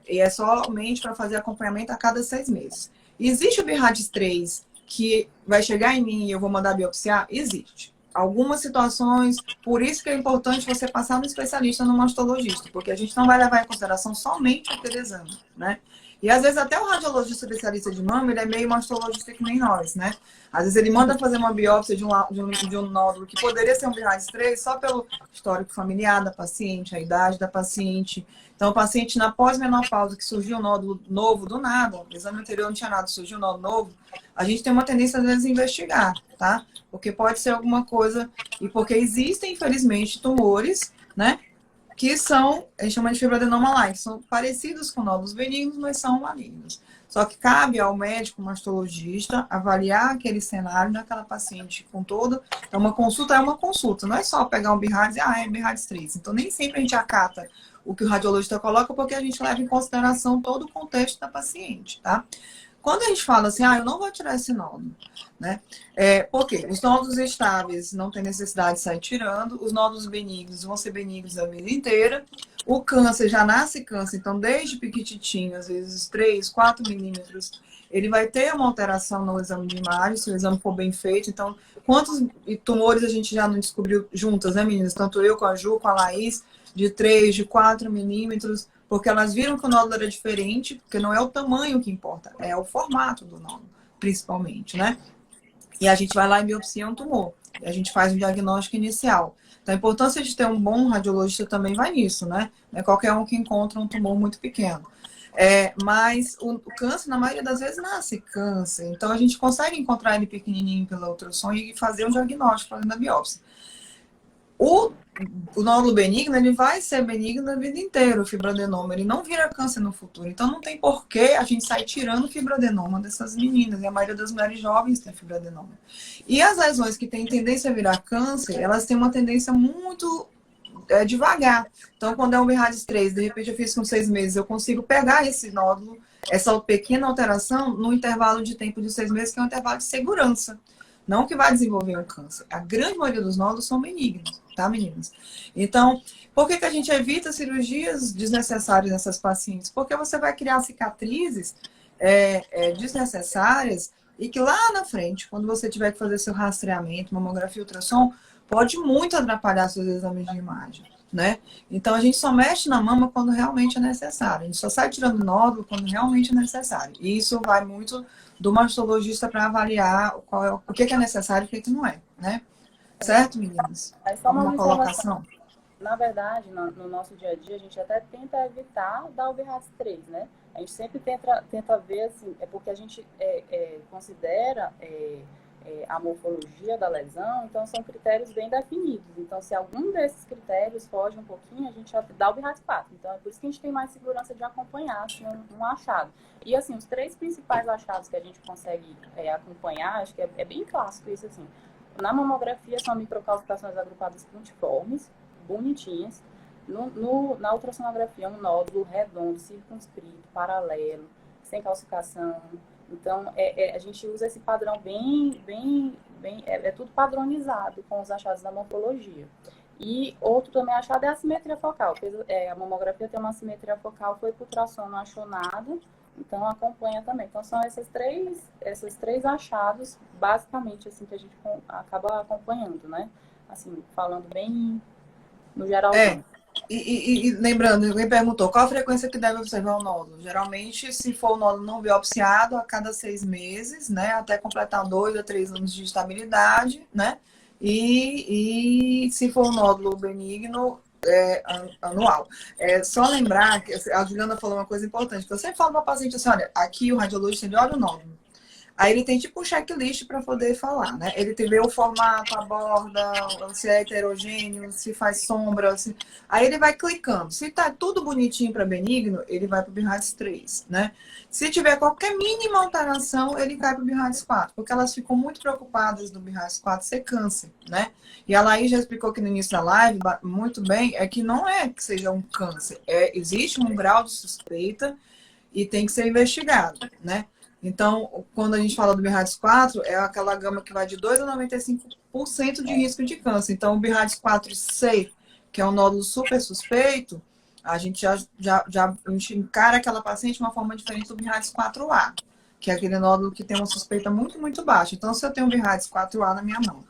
E é somente para fazer acompanhamento a cada 6 meses. Existe o BIRADS 3 que vai chegar em mim e eu vou mandar biopsiar? Existe. Algumas situações, por isso que é importante você passar no especialista, no mastologista, porque a gente não vai levar em consideração somente aquele exame, né? E às vezes até o radiologista especialista de mama, ele é meio mastologista que nem nós, né? Às vezes ele manda fazer uma biópsia de um nódulo que poderia ser um BIRADS 3 só pelo histórico familiar da paciente, a idade da paciente. Então, o paciente na pós-menopausa, que surgiu um nódulo novo do nada, o exame anterior não tinha nada, surgiu um nódulo novo, a gente tem uma tendência, às vezes, a investigar, tá? Porque pode ser alguma coisa, e porque existem, infelizmente, tumores, né? Que são, a gente chama de fibroadenoma like, são parecidos com nódulos benignos, mas são malignos. Só que cabe ao médico mastologista avaliar aquele cenário daquela paciente com todo. Então, uma consulta é uma consulta, não é só pegar um BIRADS e é BIRADS 3. Então, nem sempre a gente acata o que o radiologista coloca, porque a gente leva em consideração todo o contexto da paciente, tá? Quando a gente fala assim, eu não vou tirar esse nódulo, né? Por quê? Os nódulos estáveis não tem necessidade de sair tirando, os nódulos benignos vão ser benignos a vida inteira, o câncer já nasce câncer, então desde pequititinho, às vezes 3, 4 milímetros, ele vai ter uma alteração no exame de imagem, se o exame for bem feito. Então, quantos tumores a gente já não descobriu juntas, né, meninas? Tanto eu com a Ju, com a Laís, de 3, de 4 milímetros, porque elas viram que o nódulo era diferente, porque não é o tamanho que importa, é o formato do nódulo, principalmente, né? E a gente vai lá e biopsia um tumor. E a gente faz um diagnóstico inicial. Então, a importância de ter um bom radiologista também vai nisso, né? Não é qualquer um que encontra um tumor muito pequeno. Mas o câncer, na maioria das vezes, nasce câncer. Então, a gente consegue encontrar ele pequenininho pela ultrassom e fazer um diagnóstico fazendo a biópsia. O nódulo benigno, ele vai ser benigno a vida inteira, o fibroadenoma. Ele não vira câncer no futuro. Então, não tem porquê a gente sair tirando o fibroadenoma dessas meninas. E a maioria das mulheres jovens tem fibroadenoma. E as lesões que têm tendência a virar câncer, elas têm uma tendência muito devagar. Então, quando é um BIRADS 3, de repente eu fiz com 6 meses, eu consigo pegar esse nódulo, essa pequena alteração, no intervalo de tempo de 6 meses, que é um intervalo de segurança. Não que vai desenvolver um câncer. A grande maioria dos nódulos são benignos, tá, meninas? Então, por que a gente evita cirurgias desnecessárias nessas pacientes? Porque você vai criar cicatrizes desnecessárias e que lá na frente, quando você tiver que fazer seu rastreamento, mamografia, ultrassom, pode muito atrapalhar seus exames de imagem, né? Então, a gente só mexe na mama quando realmente é necessário. A gente só sai tirando nódulo quando realmente é necessário. E isso vai muito do mastologista para avaliar o que é necessário e o que não é, né? Certo, meninas? Alguma colocação? Na verdade, no nosso dia a dia, a gente até tenta evitar dar o BIRADS 3, né? A gente sempre tenta ver, assim, porque a gente considera a morfologia da lesão, então são critérios bem definidos. Então, se algum desses critérios foge um pouquinho, a gente dá o BIRADS 4. Então, é por isso que a gente tem mais segurança de acompanhar assim, um achado. E, assim, os 3 principais achados que a gente consegue acompanhar, acho que é bem clássico isso, assim. Na mamografia, são microcalcificações agrupadas pontiformes, bonitinhas. Na ultrassonografia, um nódulo redondo, circunscrito, paralelo, sem calcificação. Então, a gente usa esse padrão é tudo padronizado com os achados da morfologia. E outro também achado é a simetria focal. A mamografia tem uma simetria focal, foi por ultrassom, não achou nada, então acompanha também. Então, são esses três achados, basicamente, assim, que a gente acaba acompanhando, né? Assim, falando bem no geral. E lembrando, alguém perguntou qual a frequência que deve observar o nódulo. Geralmente, se for o nódulo não biopsiado, a cada 6 meses, né? Até completar 2 a 3 anos de estabilidade, né? E se for um nódulo benigno, anual. Só lembrar que a Juliana falou uma coisa importante, que eu sempre falo para o paciente assim, olha, aqui o radiologista ele olha o nódulo. Aí ele tem tipo um checklist para poder falar, né? Ele tem ver o formato, a borda, se é heterogêneo, se faz sombra. Aí ele vai clicando. Se tá tudo bonitinho para benigno, ele vai para o BIRADS 3, né? Se tiver qualquer mínima alteração, ele cai para o BIRADS 4, porque elas ficam muito preocupadas no BIRADS 4 ser câncer, né? E a Laís já explicou aqui no início da live, muito bem, é que não é que seja um câncer. Existe um grau de suspeita e tem que ser investigado, né? Então, quando a gente fala do BIRADS 4, é aquela gama que vai de 2 a 95% de risco de câncer. Então, o BIRADS 4C, que é um nódulo super suspeito, a gente já a gente encara aquela paciente de uma forma diferente do BIRADS 4A, que é aquele nódulo que tem uma suspeita muito, muito baixa. Então, se eu tenho um BIRADS 4A na minha mão,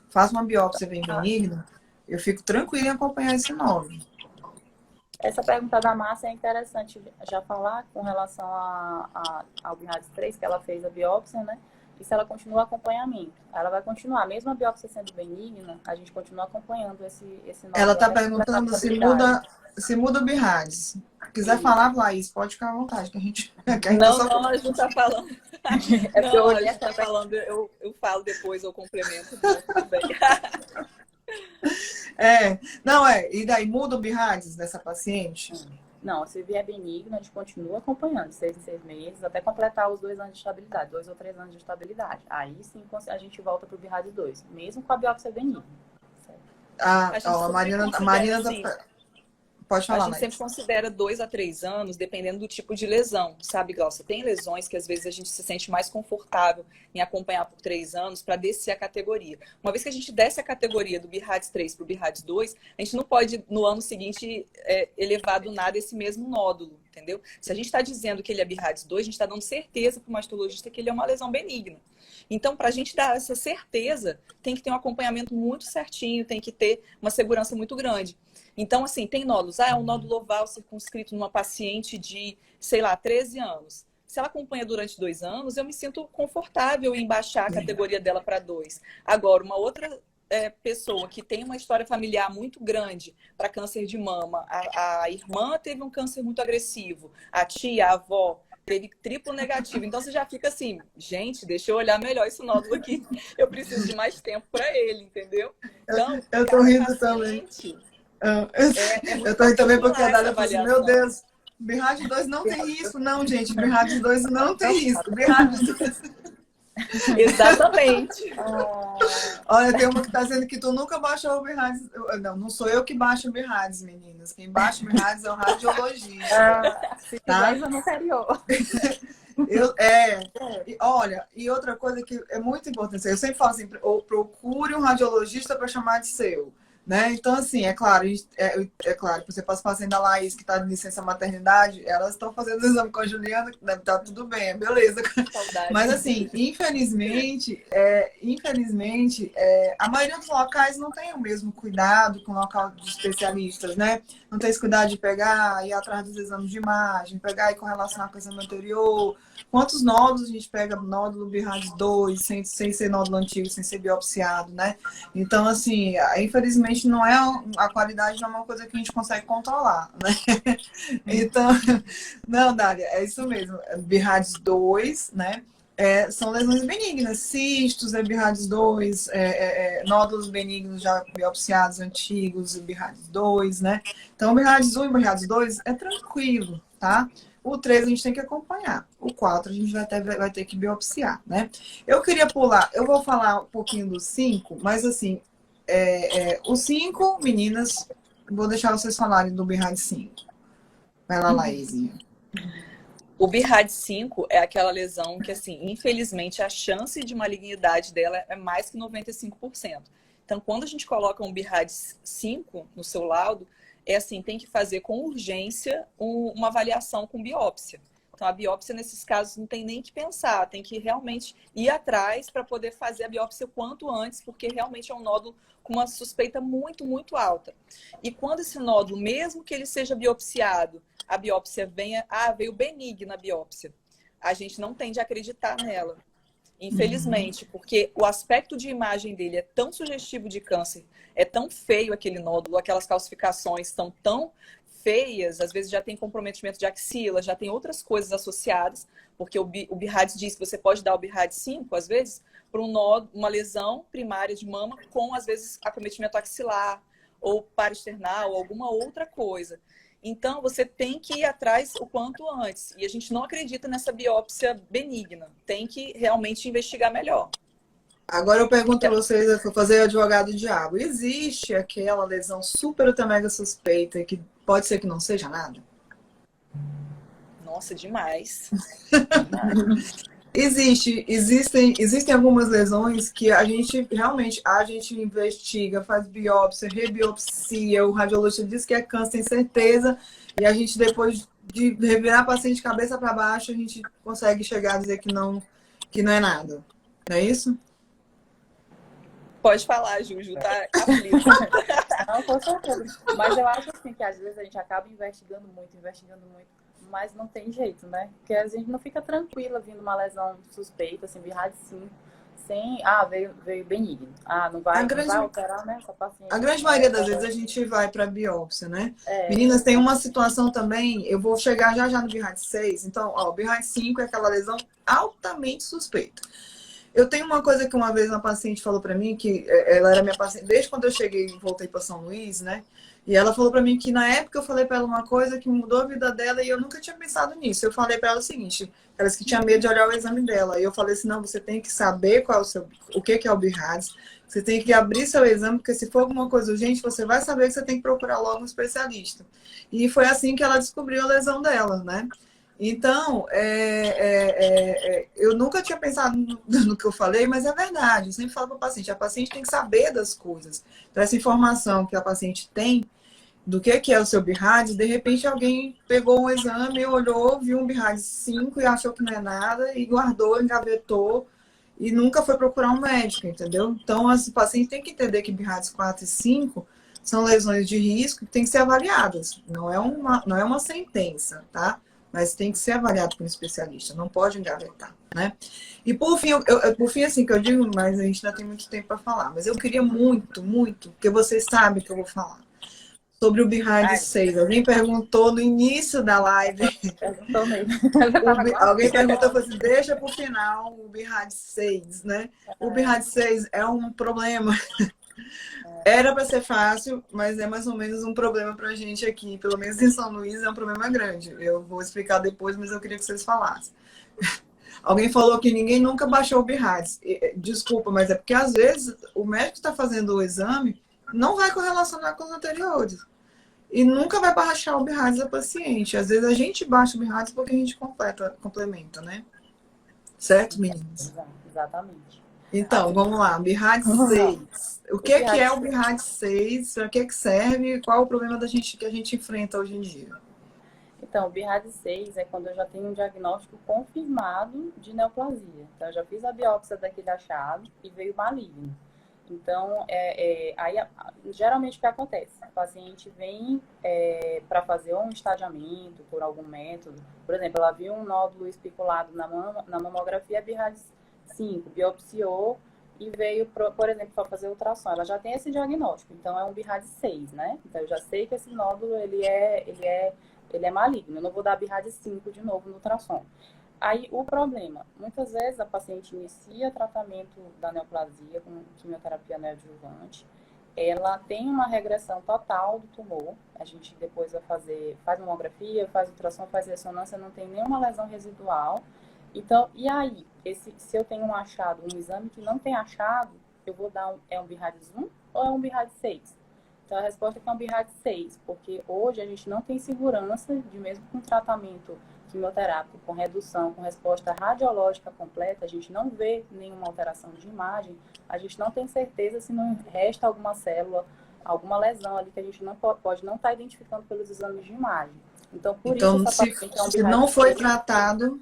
faço uma biópsia bem benigna, eu fico tranquila em acompanhar esse nódulo. Essa pergunta da Márcia é interessante já falar com relação ao BIRADS 3, que ela fez a biópsia, né? E se ela continua acompanhamento. Ela vai continuar, mesmo a biópsia sendo benigna, a gente continua acompanhando esse nódulo. Ela está perguntando se muda o BIRADS. Se quiser falar, Laís, pode ficar à vontade. Que a gente, não, a gente está falando. É porque não, a gente está falando, eu falo depois, eu complemento. Tudo bem. E daí muda o BIRADS dessa paciente? Não, se vier benigno, a gente continua acompanhando 6 em 6 meses, até completar os 2 anos de estabilidade, 2 ou 3 anos de estabilidade. Aí sim a gente volta para o BIRADS 2, mesmo com a biópsia benigna. A Marina assim, pode falar, a gente sempre considera 2 a 3 anos, dependendo do tipo de lesão, sabe, Glaucia? Tem lesões que às vezes a gente se sente mais confortável em acompanhar por 3 anos para descer a categoria. Uma vez que a gente desce a categoria do BIRADS 3 para o BIRADS 2, a gente não pode, no ano seguinte, elevar do nada esse mesmo nódulo, entendeu? Se a gente está dizendo que ele é BIRADS 2, a gente está dando certeza para o mastologista que ele é uma lesão benigna. Então, para a gente dar essa certeza, tem que ter um acompanhamento muito certinho, tem que ter uma segurança muito grande. Então, assim, tem nódulos. É um nódulo oval circunscrito numa paciente de, 13 anos. Se ela acompanha durante 2 anos, eu me sinto confortável em baixar a categoria dela para 2. Agora, uma outra pessoa que tem uma história familiar muito grande para câncer de mama, a irmã teve um câncer muito agressivo, a tia, a avó, teve triplo negativo. Então, você já fica assim, gente, deixa eu olhar melhor esse nódulo aqui. Eu preciso de mais tempo para ele, entendeu? Então, eu tô rindo também. Eu tô rindo também porque a Dália falou assim, meu Deus, BIRADS 2 não tem risco. Não, gente, BIRADS 2 não tem risco. BIRADS 2... Exatamente. Olha, tem uma que tá dizendo que tu nunca baixou o BIRADS. Não sou eu que baixo o BIRADS, meninas. Quem baixa o BIRADS é o radiologista. Se tá? No anterior. Olha, e outra coisa que é muito importante, eu sempre falo assim, procure um radiologista para chamar de seu. Né? Então, assim, é claro, que você passa paciente da Laís, que está de licença maternidade, elas estão fazendo o exame com a Juliana, deve estar tudo bem, beleza. Saudade. Mas, assim, infelizmente, a maioria dos locais não tem o mesmo cuidado com o local de especialistas, né? Não tem esse cuidado de pegar, ir atrás dos exames de imagem, pegar e correlacionar com o exame anterior. Quantos nódulos a gente pega? Nódulo BIRADS 2, sem ser nódulo antigo, sem ser biopsiado, né? Então, assim, infelizmente, não é a qualidade não é uma coisa que a gente consegue controlar, né? Então, não, Dália, é isso mesmo. BIRADS 2, né? São lesões benignas, cistos, BIRADS 2, nódulos benignos já biopsiados antigos, BIRADS 2, né? Então, o BIRADS 1 e o BIRADS 2 é tranquilo, tá? O 3 a gente tem que acompanhar. O 4 a gente vai ter que biopsiar, né? Eu queria pular, eu vou falar um pouquinho do 5, mas assim, o 5, meninas, vou deixar vocês falarem do BIRADS 5. Vai lá, Laísinha. O BIRADS 5 é aquela lesão que, assim, infelizmente, a chance de malignidade dela é mais que 95%. Então, quando a gente coloca um BIRADS 5 no seu laudo, tem que fazer com urgência uma avaliação com biópsia. Então, a biópsia, nesses casos, não tem nem que pensar, tem que realmente ir atrás para poder fazer a biópsia o quanto antes, porque realmente é um nódulo com uma suspeita muito, muito alta. E quando esse nódulo, mesmo que ele seja biopsiado, a biópsia veio benigna a biópsia, a gente não tende a acreditar nela. infelizmente, porque o aspecto de imagem dele é tão sugestivo de câncer, é tão feio aquele nódulo, aquelas calcificações estão tão feias, às vezes já tem comprometimento de axila, já tem outras coisas associadas, porque o BIRADS diz que você pode dar o BIRADS 5, às vezes, para uma lesão primária de mama com, às vezes, acometimento axilar, ou paraesternal, ou alguma outra coisa. Então, você tem que ir atrás o quanto antes. E a gente não acredita nessa biópsia benigna. Tem que realmente investigar melhor. Agora eu pergunto a vocês, eu vou fazer advogado do diabo. Existe aquela lesão super ultra mega suspeita que pode ser que não seja nada? Nossa, demais. Existem algumas lesões que a gente realmente investiga, faz biópsia, rebiopsia, o radiologista diz que é câncer, tem certeza, e a gente depois de revirar a paciente de cabeça para baixo, a gente consegue chegar a dizer que não é nada. Não é isso? Pode falar, Juju, tá aflita. Não, com certeza. Mas eu acho assim que às vezes a gente acaba investigando muito, mas não tem jeito, né? Porque a gente não fica tranquila vindo uma lesão suspeita, assim, BIRADS 5, sem, veio benigno. Não vai operar, né, essa paciente. A grande maioria das vezes a gente vai para biópsia, né? Meninas, tem uma situação também, eu vou chegar já no BIRADS 6, então, o BIRADS 5 é aquela lesão altamente suspeita. Eu tenho uma coisa que uma vez uma paciente falou para mim, que ela era minha paciente, desde quando eu cheguei e voltei para São Luís, né? E ela falou para mim que na época eu falei para ela uma coisa que mudou a vida dela e eu nunca tinha pensado nisso. Eu falei para ela o seguinte, ela disse que tinha medo de olhar o exame dela. E eu falei assim, não, você tem que saber o que é o BIRADS, você tem que abrir seu exame, porque se for alguma coisa urgente, você vai saber que você tem que procurar logo um especialista. E foi assim que ela descobriu a lesão dela, né? Então, eu nunca tinha pensado no que eu falei, mas é verdade. Eu sempre falo para a paciente tem que saber das coisas. Então, essa informação que a paciente tem do que é o seu BIRADS, de repente alguém pegou um exame, olhou, viu um BIRADS 5 e achou que não é nada, e guardou, engavetou, e nunca foi procurar um médico, entendeu? Então, as pacientes têm que entender que BIRADS 4 e 5 são lesões de risco que têm que ser avaliadas. Não é uma sentença, tá? Mas tem que ser avaliado por um especialista, não pode engavetar, né? E por fim, por fim, assim, que eu digo, mas a gente ainda tem muito tempo para falar, mas eu queria muito, porque vocês sabem que eu vou falar, sobre o BIRADS 6. Alguém perguntou no início da live. Perguntou mesmo. Alguém perguntou, falou assim, deixa para o final o BIRADS 6, né? O BIRADS 6 é um problema. Era para ser fácil, mas é mais ou menos um problema para a gente aqui. Pelo menos em São Luís é um problema grande. Eu vou explicar depois, mas eu queria que vocês falassem. Alguém falou que ninguém nunca baixou o BIRADS. Desculpa, mas é porque às vezes o médico que está fazendo o exame não vai correlacionar com os anteriores. E nunca vai baixar o BIRADS da paciente. Às vezes a gente baixa o BIRADS porque a gente complementa, né? Certo, meninas? Exatamente. Então, vamos lá. BIRADS 6. O que é o BIRADS 6? Para que serve? Qual o problema que a gente enfrenta hoje em dia? Então, o BIRADS 6 é quando eu já tenho um diagnóstico confirmado de neoplasia. Então, eu já fiz a biópsia daquele achado e veio maligno. Então, aí, geralmente o que acontece? O paciente vem para fazer um estadiamento por algum método. Por exemplo, ela viu um nódulo especulado na mamografia BIRADS 5, biopsiou e veio, por exemplo, para fazer ultrassom. Ela já tem esse diagnóstico, então é um BIRADS 6, né? Então, eu já sei que esse nódulo ele é maligno. Eu não vou dar BIRADS 5 de novo no ultrassom. Aí, o problema, muitas vezes a paciente inicia tratamento da neoplasia com quimioterapia neoadjuvante, ela tem uma regressão total do tumor, a gente depois faz mamografia, faz ultrassom, faz ressonância, não tem nenhuma lesão residual. Então, e aí, se eu tenho um exame que não tem achado, eu vou dar um BIRADS 1 ou é um BIRADS 6? Então, a resposta é que é um BIRADS 6, porque hoje a gente não tem segurança de mesmo com tratamento quimioterápico, com redução, com resposta radiológica completa, a gente não vê nenhuma alteração de imagem, a gente não tem certeza se não resta alguma célula, alguma lesão ali que a gente não pode não estar identificando pelos exames de imagem. Então, por isso, essa paciente é um se não foi tratado,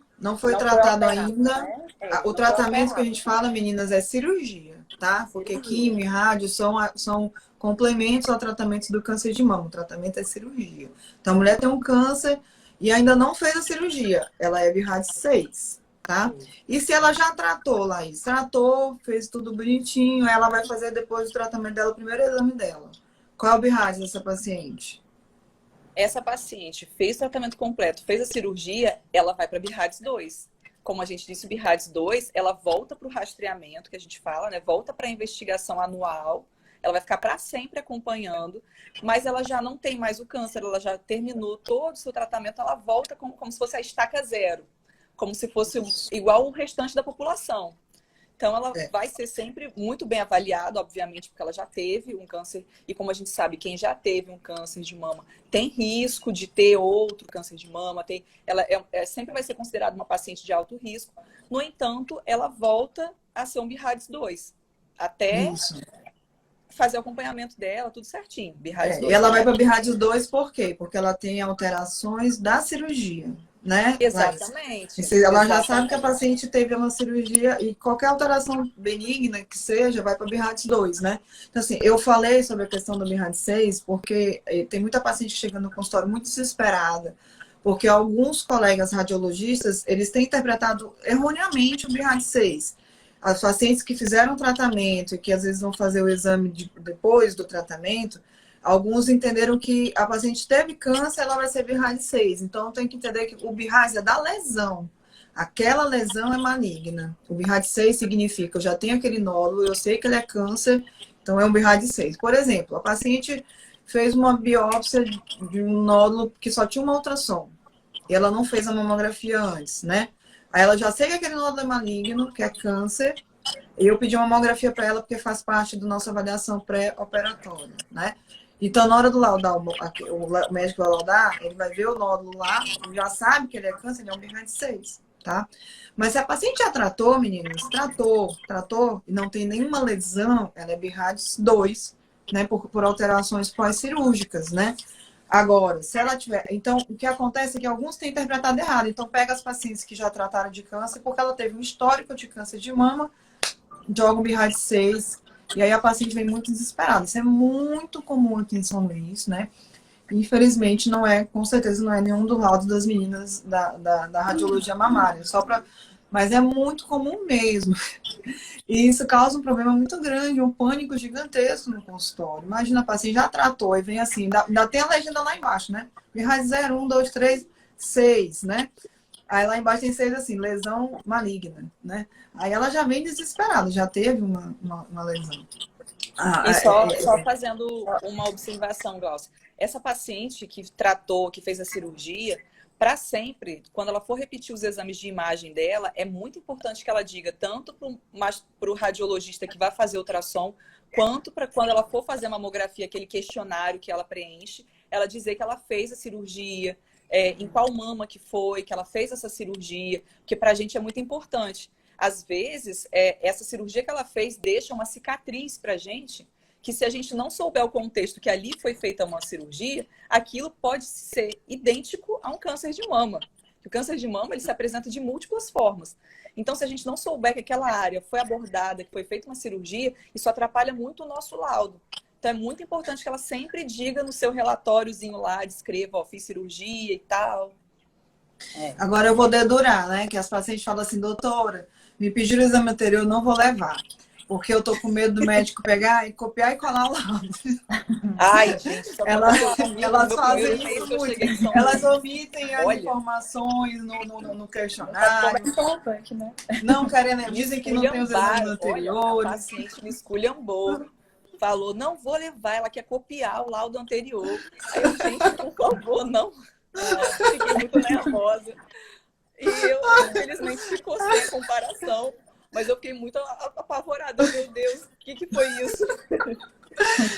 ainda, né? O tratamento que a gente fala, meninas, é cirurgia, tá? Porque quimio e rádio são complementos ao tratamento do câncer de mama. O tratamento é cirurgia. Então, a mulher tem um câncer e ainda não fez a cirurgia. Ela é BIRADS 6. tá? E se ela já tratou, Laís, tratou, fez tudo bonitinho, ela vai fazer depois do tratamento dela o primeiro exame dela. Qual é o BIRAD dessa paciente? Essa paciente fez o tratamento completo, fez a cirurgia, ela vai para BIRADS 2. Como a gente disse, o BIRADS 2, ela volta para o rastreamento, que a gente fala, né? Volta para a investigação anual. Ela vai ficar para sempre acompanhando, mas ela já não tem mais o câncer, ela já terminou todo o seu tratamento, ela volta como se fosse a estaca zero, como se fosse igual o restante da população. Então, ela vai ser sempre muito bem avaliada, obviamente, porque ela já teve um câncer. E como a gente sabe, quem já teve um câncer de mama tem risco de ter outro câncer de mama. Ela sempre vai ser considerada uma paciente de alto risco. No entanto, ela volta a ser um BIRADS 2. Até fazer o acompanhamento dela, tudo certinho. BIRADS 2. E ela vai para BIRADS 2 por quê? Porque ela tem alterações da cirurgia. Né? Exatamente. Ela já sabe que a paciente teve uma cirurgia e qualquer alteração benigna que seja, vai para BIRADS 2, né? Então, assim, eu falei sobre a questão do BIRADS 6 porque tem muita paciente chegando no consultório muito desesperada, porque alguns colegas radiologistas, eles têm interpretado erroneamente o BIRADS 6. As pacientes que fizeram tratamento e que às vezes vão fazer o exame depois do tratamento, alguns entenderam que a paciente teve câncer, ela vai ser BIRADS 6. Então, tem que entender que o BIRADS é da lesão. Aquela lesão é maligna. O BIRADS 6 significa, eu já tenho aquele nódulo, eu sei que ele é câncer, então é um BIRADS 6. Por exemplo, a paciente fez uma biópsia de um nódulo que só tinha uma ultrassom. E ela não fez a mamografia antes, né? Aí ela já sei que aquele nódulo é maligno, que é câncer, e eu pedi uma mamografia para ela porque faz parte da nossa avaliação pré-operatória, né? Então, na hora do laudar, o médico vai laudar, ele vai ver o nódulo lá, já sabe que ele é câncer, ele é um BIRADS 6, tá? Mas se a paciente já tratou, meninas, tratou, e não tem nenhuma lesão, ela é BIRADS 2, né? Por alterações pós-cirúrgicas, né? Agora, se ela tiver... Então, o que acontece é que alguns têm interpretado errado. Então, pega as pacientes que já trataram de câncer, porque ela teve um histórico de câncer de mama, joga um BIRADS 6, e aí a paciente vem muito desesperada. Isso é muito comum aqui em São Luís, né? Infelizmente, com certeza não é nenhum do lado das meninas da radiologia mamária. Mas é muito comum mesmo. E isso causa um problema muito grande, um pânico gigantesco no consultório. Imagina, a paciente já tratou e vem assim, ainda tem a legenda lá embaixo, né? BIRADS 0, 1, 2, 3, 6, né? Aí lá embaixo tem 6 assim, lesão maligna, né? Aí ela já vem desesperada, já teve uma lesão. E só fazendo uma observação, Glaucia. Essa paciente que tratou, que fez a cirurgia, para sempre, quando ela for repetir os exames de imagem dela, é muito importante que ela diga tanto para o radiologista que vai fazer o ultrassom, quanto para quando ela for fazer a mamografia, aquele questionário que ela preenche, ela dizer que ela fez a cirurgia, em qual mama que foi, que ela fez essa cirurgia, porque para a gente é muito importante. Às vezes, essa cirurgia que ela fez deixa uma cicatriz para a gente, que se a gente não souber o contexto que ali foi feita uma cirurgia, aquilo pode ser idêntico a um câncer de mama. O câncer de mama ele se apresenta de múltiplas formas. Então, se a gente não souber que aquela área foi abordada, que foi feita uma cirurgia, isso atrapalha muito o nosso laudo. Então, é muito importante que ela sempre diga no seu relatóriozinho lá, descreva, ó, fiz cirurgia e tal. Agora eu vou dedurar, né? Que as pacientes falam assim, doutora, me pediram o exame anterior, não vou levar. Porque eu tô com medo do médico pegar e copiar e colar o laudo. Ai, gente, elas fazem isso muito. Elas omitem as informações no questionário. Né? Não querem, dizem que não tem os exames anteriores. A paciente me esculhambou. Falou, não vou levar, ela quer copiar o laudo anterior. Aí eu, gente, por favor, não. Fiquei muito nervosa. E eu, infelizmente, ficou sem a comparação. Mas eu fiquei muito apavorada. Meu Deus, o que foi isso?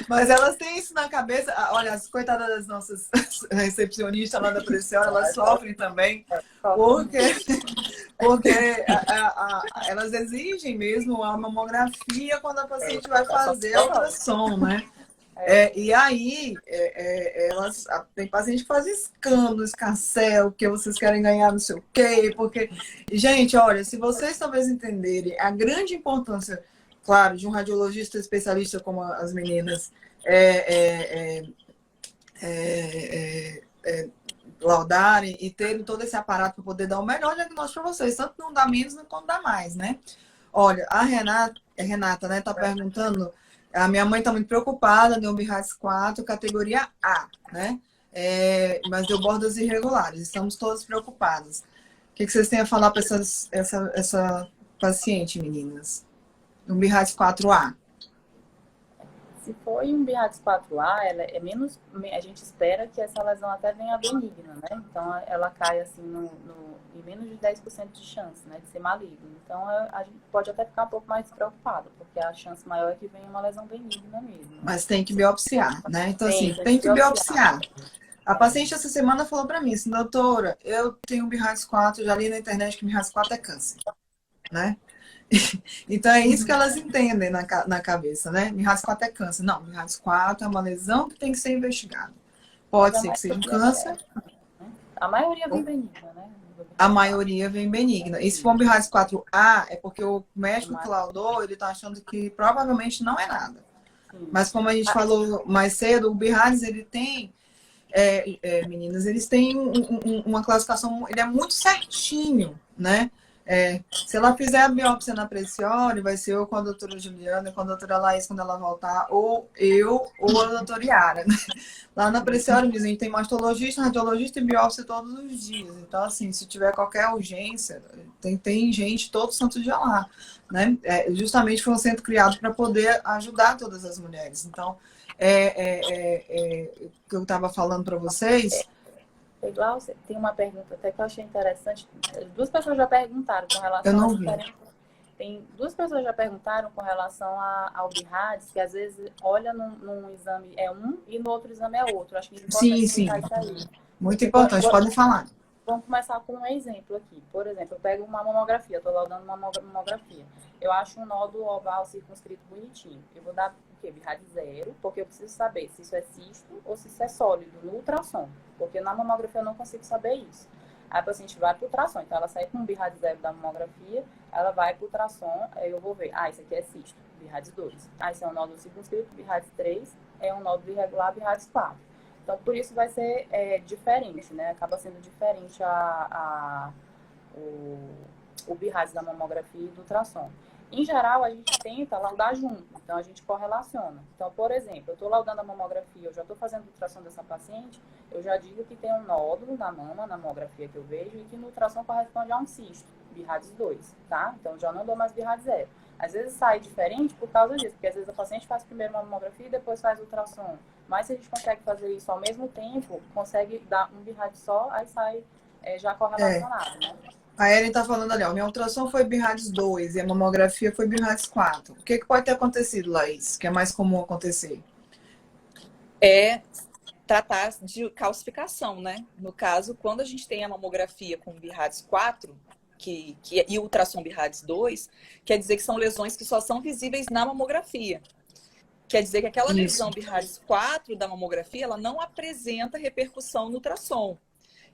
Mas elas têm isso na cabeça. Olha, as coitadas das nossas recepcionistas lá da Preciora, elas sofrem também. Porque elas exigem mesmo a mamografia quando a paciente vai fazer a ultrassom, né? E aí, tem paciente que faz escândalo, escarcel, que vocês querem ganhar não sei o quê, porque... Gente, olha, se vocês talvez entenderem a grande importância, claro, de um radiologista especialista como as meninas, laudarem e terem todo esse aparato para poder dar o melhor diagnóstico para vocês, tanto não dá menos quanto dá mais, né? Olha, a Renata, né, tá perguntando, a minha mãe tá muito preocupada, deu BIRADS 4, categoria A, né? Mas deu bordas irregulares, estamos todas preocupadas. O que vocês têm a falar para essa paciente, meninas? Um BIRADS 4A. Se for um BIRADS 4A, ela é menos, a gente espera que essa lesão até venha benigna, né? Então, ela cai assim em menos de 10% de chance, né, de ser maligno. Então, a gente pode até ficar um pouco mais preocupado, porque a chance maior é que venha uma lesão benigna mesmo. Mas tem que biopsiar, né? Então, assim, tem que biopsiar. A paciente essa semana falou para mim assim, doutora, eu tenho BIRADS 4, já li na internet que BIRADS 4 é câncer, né? Então é isso que elas entendem na cabeça, né? BIRADS 4 é câncer. Não, BIRADS 4 é uma lesão que tem que ser investigada. Pode ser que seja um câncer. A maioria vem benigna, né? A maioria vem benigna. E se for um BIRADS 4A, é porque o médico que laudou, ele tá achando que provavelmente não é nada. Mas como a gente falou mais cedo, o BIRADS, ele tem... meninas, eles têm uma classificação, ele é muito certinho, né? Se ela fizer a biópsia na Preciore, vai ser eu com a doutora Juliana, com a doutora Laís quando ela voltar, ou eu ou a doutora Yara, né? Lá na Preciore, a gente tem mastologista, radiologista e biópsia todos os dias. Então, assim, se tiver qualquer urgência, tem gente todo santo dia lá, né? Justamente foi um centro criado para poder ajudar todas as mulheres. Então, que eu estava falando para vocês. Igual, tem uma pergunta até que eu achei interessante. Duas pessoas já perguntaram com relação eu não vi. Tem duas pessoas já perguntaram com relação ao BIRADS, que às vezes olha num exame é um e no outro exame é outro. Acho que é importante sim. isso aí. Muito importante, podem falar. Vamos começar com um exemplo aqui. Por exemplo, eu pego uma mamografia, estou laudando uma mamografia. Eu acho um nódulo oval circunscrito bonitinho. Eu vou dar o quê? BIRADS 0, porque eu preciso saber se isso é cisto ou se isso é sólido no ultrassom. Porque na mamografia eu não consigo saber isso. Aí a paciente vai para o ultrassom. Então ela sai com um BIRADS 0 da mamografia, ela vai para o ultrassom, aí eu vou ver. Isso aqui é cisto, BIRADS 2. Esse é um nódulo circunscrito, BIRADS 3 é um nódulo irregular, BIRADS 4. Então, por isso vai ser diferente, né? Acaba sendo diferente o BIRADS da mamografia e do ultrassom. Em geral, a gente tenta laudar junto, então a gente correlaciona. Então, por exemplo, eu estou laudando a mamografia, eu já estou fazendo o ultrassom dessa paciente, eu já digo que tem um nódulo na mama, na mamografia que eu vejo, e que no ultrassom corresponde a um cisto, BIRADS 2, tá? Então, já não dou mais BIRADS 0. Às vezes sai diferente por causa disso, porque às vezes a paciente faz primeiro uma mamografia e depois faz o ultrassom. Mas se a gente consegue fazer isso ao mesmo tempo, consegue dar um BIRADS só, aí sai já correlacionado, né? A Ellen está falando ali, minha ultrassom foi BIRADS 2 e a mamografia foi BIRADS 4. O que pode ter acontecido, Laís? Que é mais comum acontecer? Tratar de calcificação, né? No caso, quando a gente tem a mamografia com BIRADS 4, e o ultrassom BIRADS 2, quer dizer que são lesões que só são visíveis na mamografia. Quer dizer que aquela lesão BIRADS 4 da mamografia, ela não apresenta repercussão no ultrassom.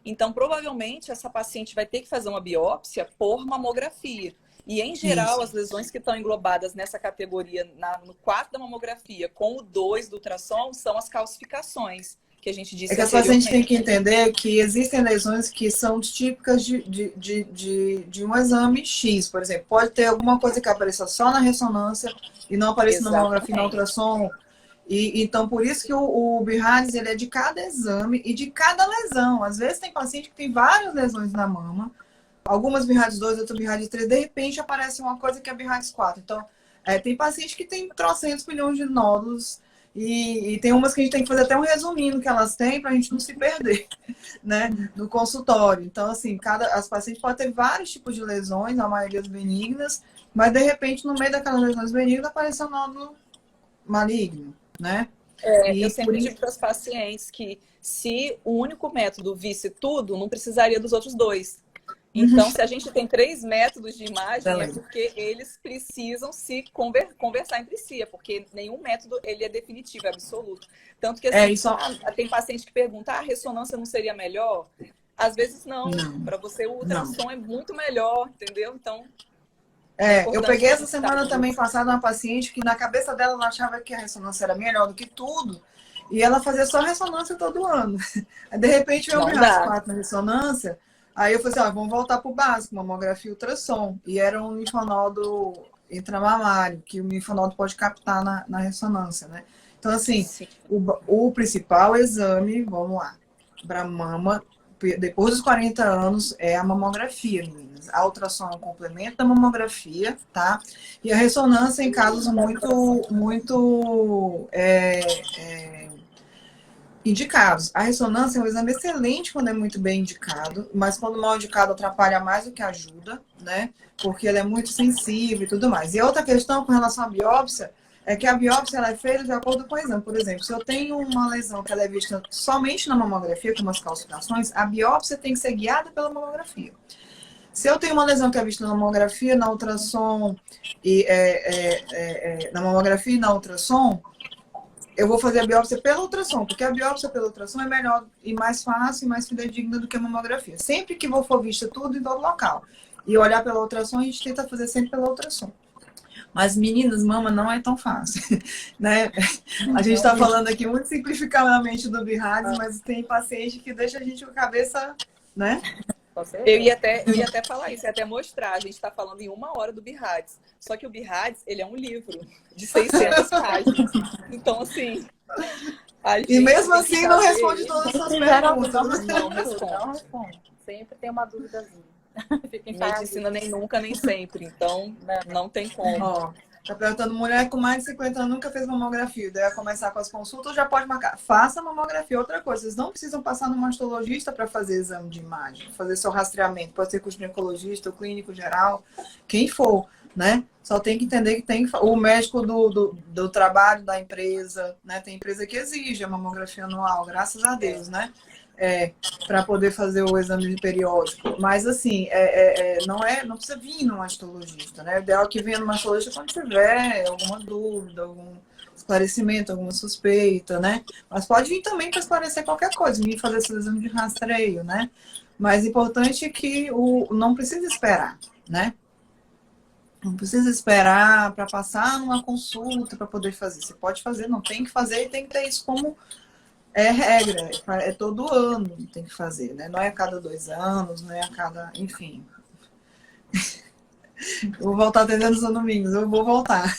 Então, provavelmente, essa paciente vai ter que fazer uma biópsia por mamografia. E, em geral, as lesões que estão englobadas nessa categoria, no 4 da mamografia, com o 2 do ultrassom, são as calcificações, que a gente disse que a paciente tem que entender que existem lesões que são típicas de um exame X, por exemplo. Pode ter alguma coisa que apareça só na ressonância e não apareça na mamografia e na ultrassom. Então, por isso que o BIRADS, ele é de cada exame e de cada lesão. Às vezes tem paciente que tem várias lesões na mama, algumas BIRADS 2, outras BIRADS 3, de repente aparece uma coisa que é BIRADS 4. Então, tem paciente que tem trocentos milhões de nódulos e tem umas que a gente tem que fazer até um resuminho que elas têm para a gente não se perder, né, no consultório. Então, assim, as pacientes podem ter vários tipos de lesões, a maioria benignas, mas de repente, no meio daquelas lesões benignas, aparece um nódulo maligno, né? Eu sempre digo para os pacientes que se o único método visse tudo, não precisaria dos outros dois. Então, se a gente tem 3 métodos de imagem, é porque eles precisam se conversar entre si, porque nenhum método ele é definitivo, é absoluto. Tanto que assim, tem paciente que pergunta, a ressonância não seria melhor? Às vezes não. Para você o ultrassom é muito melhor, entendeu? Então... eu peguei essa semana também passada uma paciente que na cabeça dela ela achava que a ressonância era melhor do que tudo. E ela fazia só ressonância todo ano. Aí, de repente, veio o Não BIRADS dá. 4 na ressonância. Aí eu falei assim, ó, vamos voltar para o básico, mamografia e ultrassom. E era um linfonodo intramamário, que o linfonodo pode captar na ressonância, né? Então, assim, Sim. o principal exame, vamos lá, para mama, depois dos 40 anos, é a mamografia, meninas. A ultrassom é um complemento da mamografia, tá? E a ressonância em casos muito indicados. A ressonância é um exame excelente quando é muito bem indicado, mas quando mal indicado atrapalha mais do que ajuda, né? Porque ele é muito sensível e tudo mais. E outra questão com relação à biópsia é que a biópsia ela é feita de acordo com o exame. Por exemplo, se eu tenho uma lesão que ela é vista somente na mamografia, como as calcificações, a biópsia tem que ser guiada pela mamografia. Se eu tenho uma lesão que é vista na mamografia, na ultrassom, na mamografia e na ultrassom, eu vou fazer a biópsia pela ultrassom, porque a biópsia pela ultrassom é melhor e mais fácil e mais fidedigna do que a mamografia. Sempre que for vista tudo em todo local e olhar pela ultrassom, a gente tenta fazer sempre pela ultrassom. Mas, meninas, mama não é tão fácil, né? A gente está falando aqui muito simplificadamente do BIRADS, mas tem paciente que deixa a gente com a cabeça, né? Eu ia até falar isso, ia até mostrar. A gente está falando em 1 hora do BIRADS. Só que o BIRADS, ele é um livro de 600 páginas. Então, assim... E mesmo assim não responde todas as suas perguntas. Não responde. Sempre tem uma duvidazinha. Medicina nem nunca, nem sempre. Então, não tem como. Ó, tá perguntando, mulher com mais de 50 anos nunca fez mamografia. Daí começar com as consultas, já pode marcar. Faça mamografia. Outra coisa, vocês não precisam passar no mastologista para fazer exame de imagem, fazer seu rastreamento. Pode ser com o ginecologista, o clínico geral, quem for, né? Só tem que entender que tem o médico do trabalho da empresa, né? Tem empresa que exige a mamografia anual, graças a Deus, né? Para poder fazer o exame periódico. Mas, assim, não precisa vir no mastologista, né? O ideal é que venha no mastologista quando tiver alguma dúvida, algum esclarecimento, alguma suspeita, né? Mas pode vir também para esclarecer qualquer coisa, vir fazer esse exame de rastreio, né? Mas importante é que não precisa esperar, né? Não precisa esperar para passar numa consulta para poder fazer. Você pode fazer, não tem que fazer e tem que ter isso como regra, é todo ano que tem que fazer, né? Não é a cada 2 anos, não é a cada, enfim. Eu vou voltar atendendo os domingos, eu vou voltar.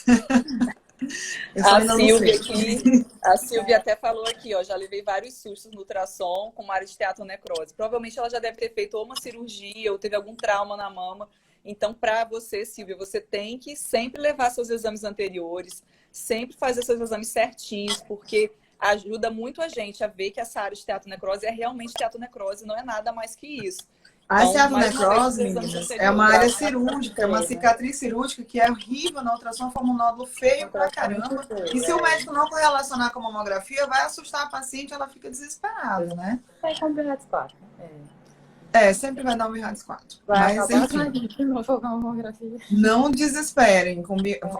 Eu só ainda não sei. A Silvia até falou aqui, ó, já levei vários sustos no ultrassom com uma área de teatronecrose. Provavelmente ela já deve ter feito ou uma cirurgia ou teve algum trauma na mama. Então, para você, Silvia, você tem que sempre levar seus exames anteriores, sempre fazer seus exames certinhos, porque ajuda muito a gente a ver que essa área de teatronecrose é realmente teatronecrose, não é nada mais que isso. A teatronecrose, meninas, é uma área cirúrgica, é uma cicatriz cirúrgica que é horrível na ultrassom, forma um nódulo feio pra caramba. E se o médico não correlacionar com a mamografia, vai assustar a paciente, ela fica desesperada, né? É com BIRADS 4. Sempre vai dar um BIRADS 4. Vai Mas, acabar enfim, mamografia. não desesperem,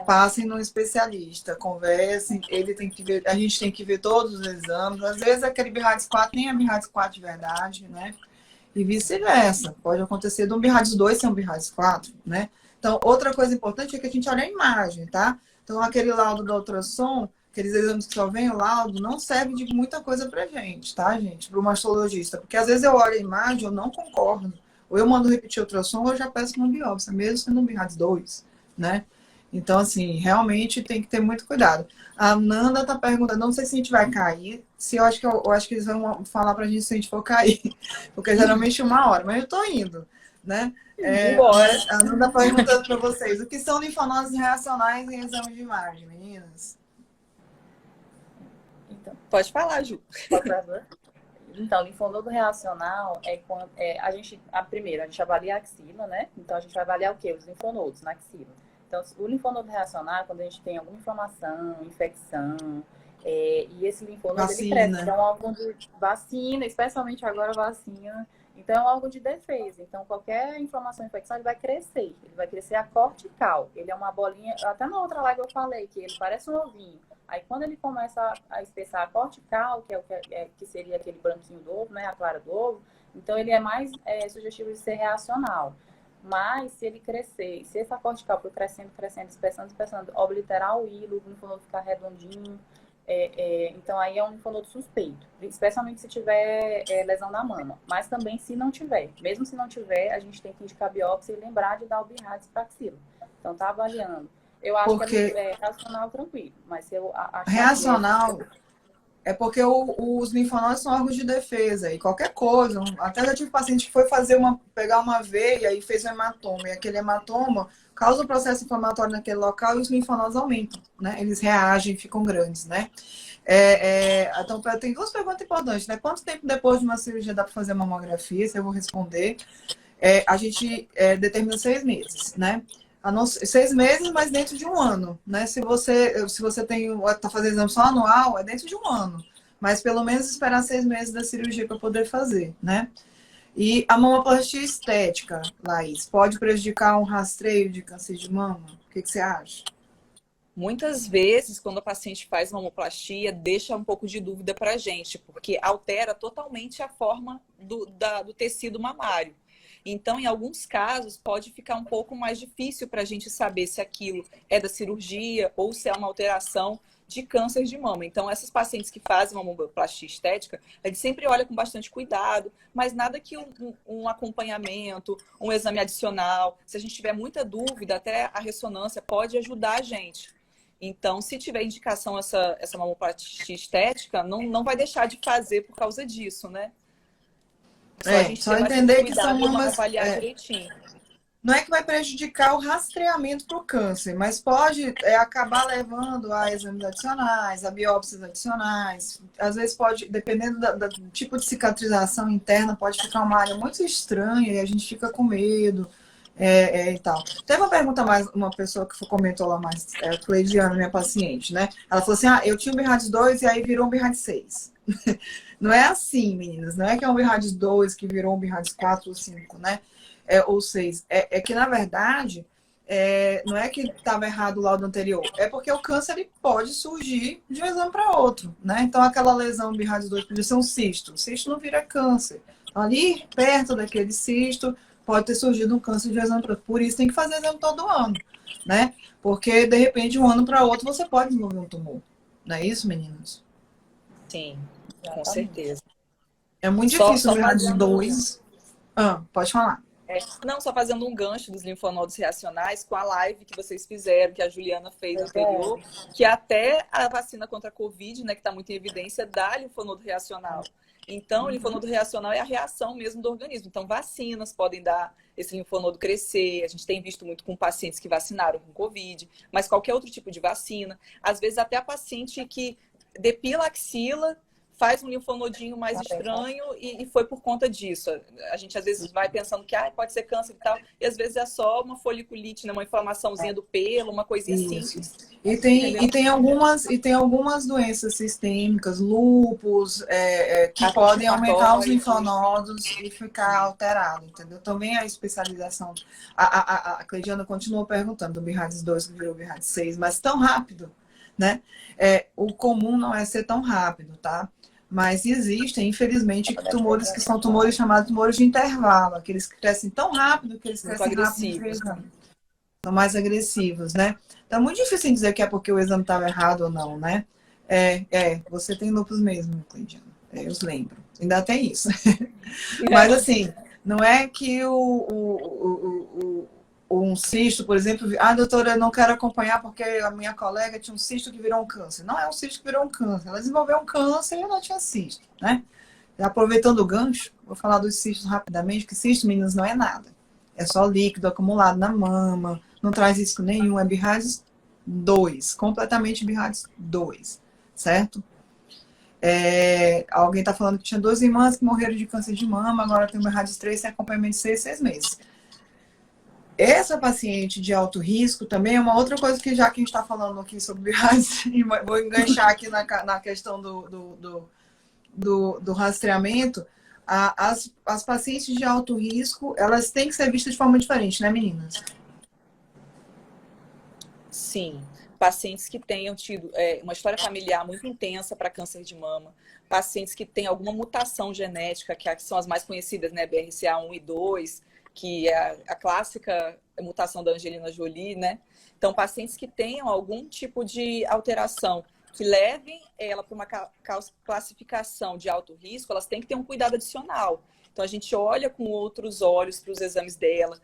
passem no especialista, conversem, ele tem que ver, a gente tem que ver todos os exames. Às vezes aquele BIRADS 4 nem é BIRADS 4 de verdade, né? E vice-versa. Pode acontecer de um BIRADS 2 ser um BIRADS 4, né? Então, outra coisa importante é que a gente olha a imagem, tá? Então, aquele laudo da ultrassom, aqueles exames que só vem o laudo, não serve de muita coisa pra gente, tá, gente? Para o mastologista. Porque às vezes eu olho a imagem, eu não concordo. Ou eu mando repetir a ultrassom, ou eu já peço uma biópsia, mesmo sendo um BIRADS 2, né? Então, assim, realmente tem que ter muito cuidado. A Nanda tá perguntando, não sei se a gente vai cair, se eu acho que eles vão falar pra gente se a gente for cair, porque geralmente 1 hora, mas eu tô indo, né? A Nanda tá perguntando para vocês, o que são linfonodos reacionais em exame de imagem, meninas? Então, pode falar, Ju. Então, linfonodo reacional é quando primeiro a gente avalia a axila, né? Então a gente vai avaliar o quê? Os linfonodos na axila. Então, o linfonodo reacional é quando a gente tem alguma inflamação, infecção, e esse linfonodo ele cresce. Então, é um órgão de vacina, especialmente agora vacina. Então, é um órgão de defesa. Então, qualquer inflamação, infecção, ele vai crescer. Ele vai crescer a cortical. Ele é uma bolinha, até na outra live eu falei que ele parece um ovinho. Aí, quando ele começa a espessar a cortical, que seria aquele branquinho do ovo, né, a clara do ovo, então ele é mais sugestivo de ser reacional. Mas, se ele crescer, se essa cortical for crescendo, espessando, obliterar o hilo, o linfonodo ficar redondinho, Então, aí é um linfonodo suspeito, especialmente se tiver lesão na mama. Mas também se não tiver. Mesmo se não tiver, a gente tem que indicar biópsia e lembrar de dar o BIRADS para axila. Então, tá avaliando. Eu acho que Porque é racional tranquilo, mas se eu achar reacional é porque os linfonodos são órgãos de defesa e qualquer coisa. Até já tive paciente que foi pegar uma veia e fez um hematoma. E aquele hematoma causa um processo inflamatório naquele local e os linfonodos aumentam, né? Eles reagem, ficam grandes, né? Então, tem duas perguntas importantes, né? Quanto tempo depois de uma cirurgia dá para fazer mamografia? Se eu vou responder. A gente determina 6 meses, né? 6 meses, mas dentro de um ano, né? Se você está fazendo exame só anual, é dentro de um ano. Mas pelo menos esperar 6 meses da cirurgia para poder fazer, né? E a mamoplastia estética, Laís, pode prejudicar um rastreio de câncer de mama? O que você acha? Muitas vezes, quando a paciente faz mamoplastia, deixa um pouco de dúvida para a gente, porque altera totalmente a forma do tecido mamário. Então, em alguns casos, pode ficar um pouco mais difícil para a gente saber se aquilo é da cirurgia ou se é uma alteração de câncer de mama. Então, essas pacientes que fazem mamoplastia estética, a gente sempre olha com bastante cuidado, mas nada que um acompanhamento, um exame adicional, se a gente tiver muita dúvida, até a ressonância pode ajudar a gente. Então, se tiver indicação essa mamoplastia estética, não vai deixar de fazer por causa disso, né? Só a gente Só ter entender bastante que são cuidado e mamas. avaliar direitinho. Não é que vai prejudicar o rastreamento para o câncer, mas pode acabar levando a exames adicionais, a biópsias adicionais. Às vezes pode, dependendo do tipo de cicatrização interna, pode ficar uma área muito estranha e a gente fica com medo e tal. Teve uma pergunta mais, uma pessoa que comentou lá mais, Cleidiana, minha paciente, né? Ela falou assim, eu tinha um BIRADS 2 e aí virou um BIRADS 6. Não é assim, meninas. Não é que é um BIRADS 2 que virou um BIRADS 4 ou 5, né? Ou 6. Que, na verdade, não é que estava errado o laudo anterior. É porque o câncer ele pode surgir de um exame para outro, né? Então, aquela lesão BIRADS 2 podia ser um cisto. O cisto não vira câncer. Ali, perto daquele cisto, pode ter surgido um câncer de um exame para outro. Por isso, tem que fazer exame todo ano, né? Porque, de repente, de um ano para outro, você pode desenvolver um tumor. Não é isso, meninos? Sim, com certeza. É muito difícil o BIRADS 2. Pode falar. Não, só fazendo um gancho dos linfonodos reacionais com a live que vocês fizeram, que a Juliana fez anterior, que até a vacina contra a Covid, né, que está muito em evidência, dá linfonodo reacional. Então, o linfonodo reacional é a reação mesmo do organismo. Então, vacinas podem dar esse linfonodo crescer. A gente tem visto muito com pacientes que vacinaram com Covid, mas qualquer outro tipo de vacina. Às vezes, até a paciente que depila a axila, faz um linfonodinho mais estranho e foi por conta disso. A gente às vezes vai pensando que pode ser câncer e tal, e às vezes é só uma foliculite, né? Uma inflamaçãozinha do pelo, uma coisinha simples. E tem algumas doenças sistêmicas, lúpus, que podem aumentar os linfonodos e ficar alterado, entendeu? Também a especialização. A Cleidiana continuou perguntando do BIRADS 2 que virou BIRADS 6, mas tão rápido, né? O comum não é ser tão rápido, tá? Mas existem, infelizmente, tumores que são tumores chamados tumores de intervalo, aqueles que crescem tão rápido que eles crescem rápido em 3 anos. São mais agressivos, né? Então é muito difícil dizer que é porque o exame estava errado ou não, né? Você tem lúpus mesmo, Cleidiana. Eu lembro. Ainda tem isso. Mas assim, não é que um cisto, por exemplo, doutora, eu não quero acompanhar porque a minha colega tinha um cisto que virou um câncer. Não é um cisto que virou um câncer. Ela desenvolveu um câncer e ela tinha cisto, né? E aproveitando o gancho, vou falar dos cistos rapidamente, que cisto, meninas, não é nada. É só líquido acumulado na mama, não traz risco nenhum, é BIRADS 2, completamente BIRADS 2, certo? Alguém está falando que tinha 2 irmãs que morreram de câncer de mama, agora tem um BIRADS 3 sem acompanhamento de 6 meses. Essa paciente de alto risco também é uma outra coisa que, já que a gente está falando aqui sobre BIRADS, vou enganchar aqui na questão do rastreamento, as pacientes de alto risco, elas têm que ser vistas de forma diferente, né, meninas? Sim. Pacientes que tenham tido uma história familiar muito intensa para câncer de mama, pacientes que têm alguma mutação genética, que são as mais conhecidas, né, BRCA1 e 2, que é a clássica mutação da Angelina Jolie, né? Então, pacientes que tenham algum tipo de alteração que levem ela para uma classificação de alto risco, elas têm que ter um cuidado adicional. Então, a gente olha com outros olhos para os exames dela,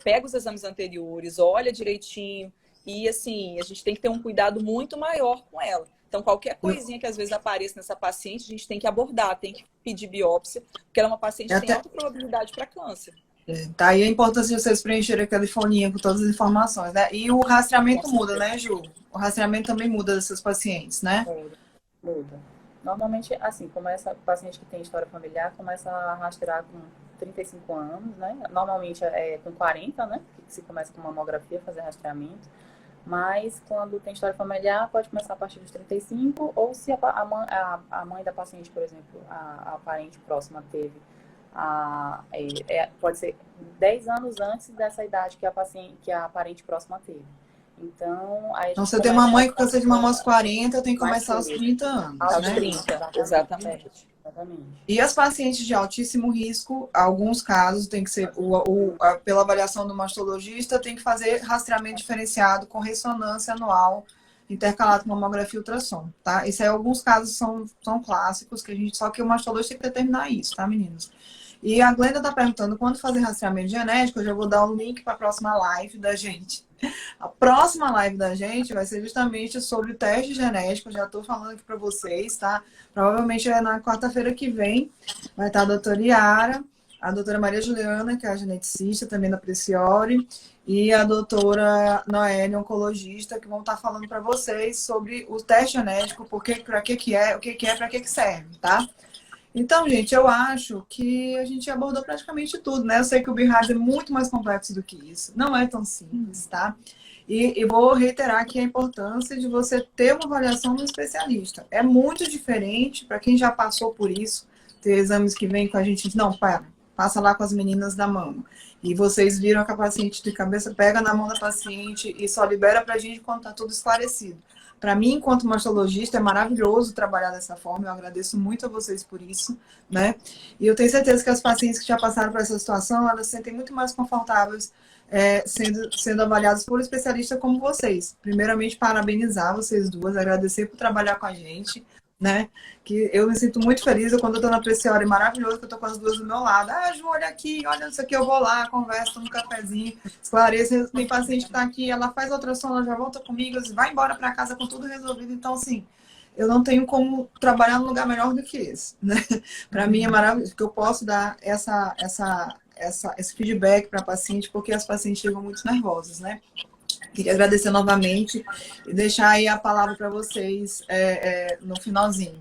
pega os exames anteriores, olha direitinho, e assim, a gente tem que ter um cuidado muito maior com ela. Então, qualquer coisinha que às vezes apareça nessa paciente, a gente tem que abordar, tem que pedir biópsia, porque ela é uma paciente que tem alta probabilidade para câncer. Tá aí a importância de vocês preencherem aquela folhinha com todas as informações, né? E o rastreamento muda, né, Ju? O rastreamento também muda desses pacientes, né? Muda. Normalmente, assim, começa paciente que tem história familiar, começa a rastrear com 35 anos, né? Normalmente é com 40, né? Que se começa com mamografia, fazer rastreamento. Mas quando tem história familiar, pode começar a partir dos 35, ou se a mãe da paciente, por exemplo, a parente próxima teve, pode ser 10 anos antes dessa idade que a parente próxima teve. Então, então se eu tenho uma mãe com câncer de mama aos 40, eu tenho que começar aos 30 anos, aos né? 30, exatamente. E as pacientes de altíssimo risco, alguns casos tem que ser, pela avaliação do mastologista, tem que fazer rastreamento diferenciado com ressonância anual, intercalado com mamografia e ultrassom, tá? Isso aí, alguns casos são clássicos, só que o mastologista tem que determinar isso, tá, meninas? E a Glenda tá perguntando quando fazer rastreamento genético, eu já vou dar um link para a próxima live da gente. A próxima live da gente vai ser justamente sobre o teste genético. Eu já estou falando aqui para vocês, tá? Provavelmente é na quarta-feira que vem. Vai estar a doutora Yara, a doutora Maria Juliana, que é a geneticista também da Preciore, e a doutora Noélia, oncologista, que vão estar falando para vocês sobre o teste genético, para que é, o que é, para que serve, tá? Então, gente, eu acho que a gente abordou praticamente tudo, né? Eu sei que o BIRAD é muito mais complexo do que isso. Não é tão simples, tá? E vou reiterar aqui a importância de você ter uma avaliação do especialista. É muito diferente para quem já passou por isso, ter exames que vêm com a gente, não, passa lá com as meninas da mama. E vocês viram que a paciente de cabeça pega na mão da paciente e só libera para a gente quando está tudo esclarecido. Para mim, enquanto mastologista, é maravilhoso trabalhar dessa forma. Eu agradeço muito a vocês por isso, né? E eu tenho certeza que as pacientes que já passaram por essa situação, elas se sentem muito mais confortáveis sendo avaliadas por especialistas como vocês. Primeiramente, parabenizar vocês duas, agradecer por trabalhar com a gente, né? Que eu me sinto muito feliz quando eu tô na Preciore, maravilhoso que eu tô com as duas do meu lado. Ah, Ju, olha aqui, olha isso aqui, eu vou lá, converso, tomo um cafezinho, esclareço. Tem paciente que tá aqui, ela faz a ultrassom, ela já volta comigo, vai embora para casa com tudo resolvido. Então, assim, eu não tenho como trabalhar num lugar melhor do que esse, né? Para mim é maravilhoso, porque eu posso dar esse feedback para a paciente, porque as pacientes chegam muito nervosas, né? Queria agradecer novamente e deixar aí a palavra para vocês no finalzinho,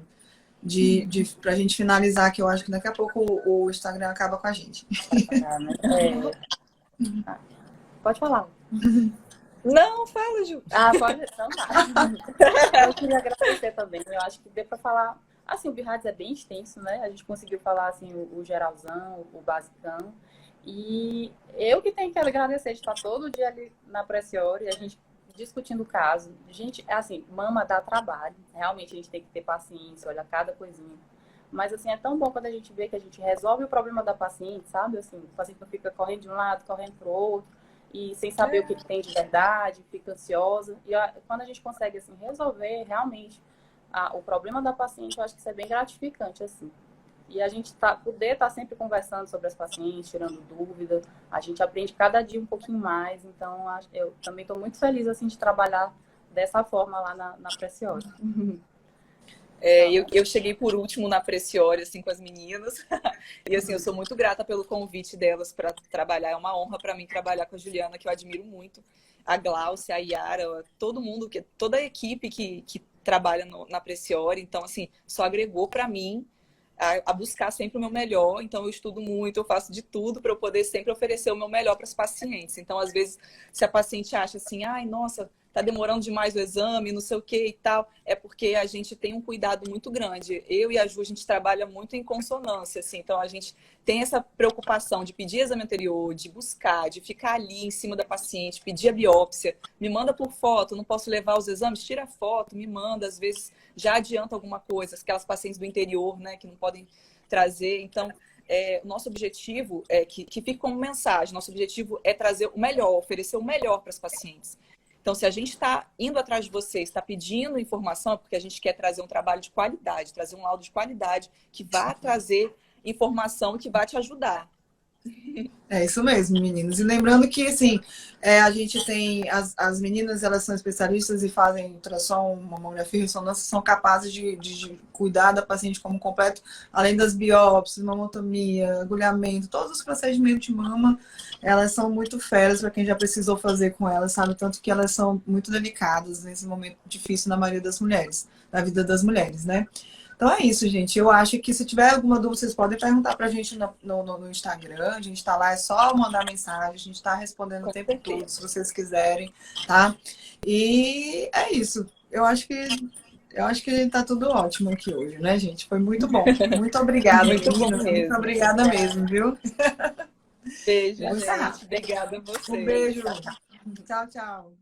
para a gente finalizar, que eu acho que daqui a pouco o Instagram acaba com a gente. Pode falar. Não, fala, Ju. Pode. Então tá. Eu queria agradecer também. Eu acho que deu para falar. Assim, o BIRADS é bem extenso, né? A gente conseguiu falar assim, o geralzão, o basicão. E eu que tenho que agradecer de estar todo dia ali na Preciore, a gente discutindo o caso. Gente, assim, mama dá trabalho. Realmente a gente tem que ter paciência, olha cada coisinha. Mas, assim, é tão bom quando a gente vê que a gente resolve o problema da paciente, sabe? Assim, o paciente não fica correndo de um lado, correndo pro outro, e sem saber o que tem de verdade, fica ansiosa. E quando a gente consegue, assim, resolver realmente o problema da paciente, eu acho que isso é bem gratificante, assim. E a gente poder estar sempre conversando sobre as pacientes, tirando dúvida, a gente aprende cada dia um pouquinho mais. Então, eu também estou muito feliz, assim, de trabalhar dessa forma lá na Preciore. Eu cheguei por último na Preciore, assim, com as meninas. E, assim, eu sou muito grata pelo convite delas para trabalhar. É uma honra para mim trabalhar com a Juliana, que eu admiro muito. A Glaucia, a Yara, todo mundo, toda a equipe que trabalha na Preciore. Então, assim, só agregou para mim a buscar sempre o meu melhor. Então, eu estudo muito, eu faço de tudo para eu poder sempre oferecer o meu melhor para as pacientes. Então, às vezes, se a paciente acha assim, ai, nossa, tá demorando demais o exame, não sei o que e tal, é porque a gente tem um cuidado muito grande. Eu e a Ju, a gente trabalha muito em consonância, assim, então a gente tem essa preocupação de pedir exame anterior, de buscar, de ficar ali em cima da paciente, pedir a biópsia, me manda por foto, não posso levar os exames, tira a foto, me manda, às vezes já adianta alguma coisa, aquelas pacientes do interior, né, que não podem trazer, então... o nosso objetivo que fica como mensagem, nosso objetivo é trazer o melhor, oferecer o melhor para as pacientes. Então, se a gente está indo atrás de vocês, está pedindo informação, é porque a gente quer trazer um trabalho de qualidade, trazer um laudo de qualidade que vai trazer informação que vai te ajudar. É isso mesmo, meninos. E lembrando que, assim, a gente tem... As meninas, elas são especialistas e fazem ultrassom, mamografia, ressonância, são capazes de cuidar da paciente como completo, além das biópsias, mamotomia, agulhamento, todos os procedimentos de mama, elas são muito feras para quem já precisou fazer com elas, sabe? Tanto que elas são muito delicadas nesse momento difícil na maioria das mulheres, na vida das mulheres, né? Então é isso, gente. Eu acho que se tiver alguma dúvida, vocês podem perguntar pra gente no Instagram. A gente tá lá, é só mandar mensagem. A gente tá respondendo o tempo todo, se vocês quiserem, tá? E é isso. Eu acho que tá tudo ótimo aqui hoje, né, gente? Foi muito bom. Muito obrigada, Muito bom meninas. mesmo. Muito obrigada mesmo, viu? Beijo, Vamos gente. encerrar. Obrigada a vocês. Um beijo. Tchau, tchau.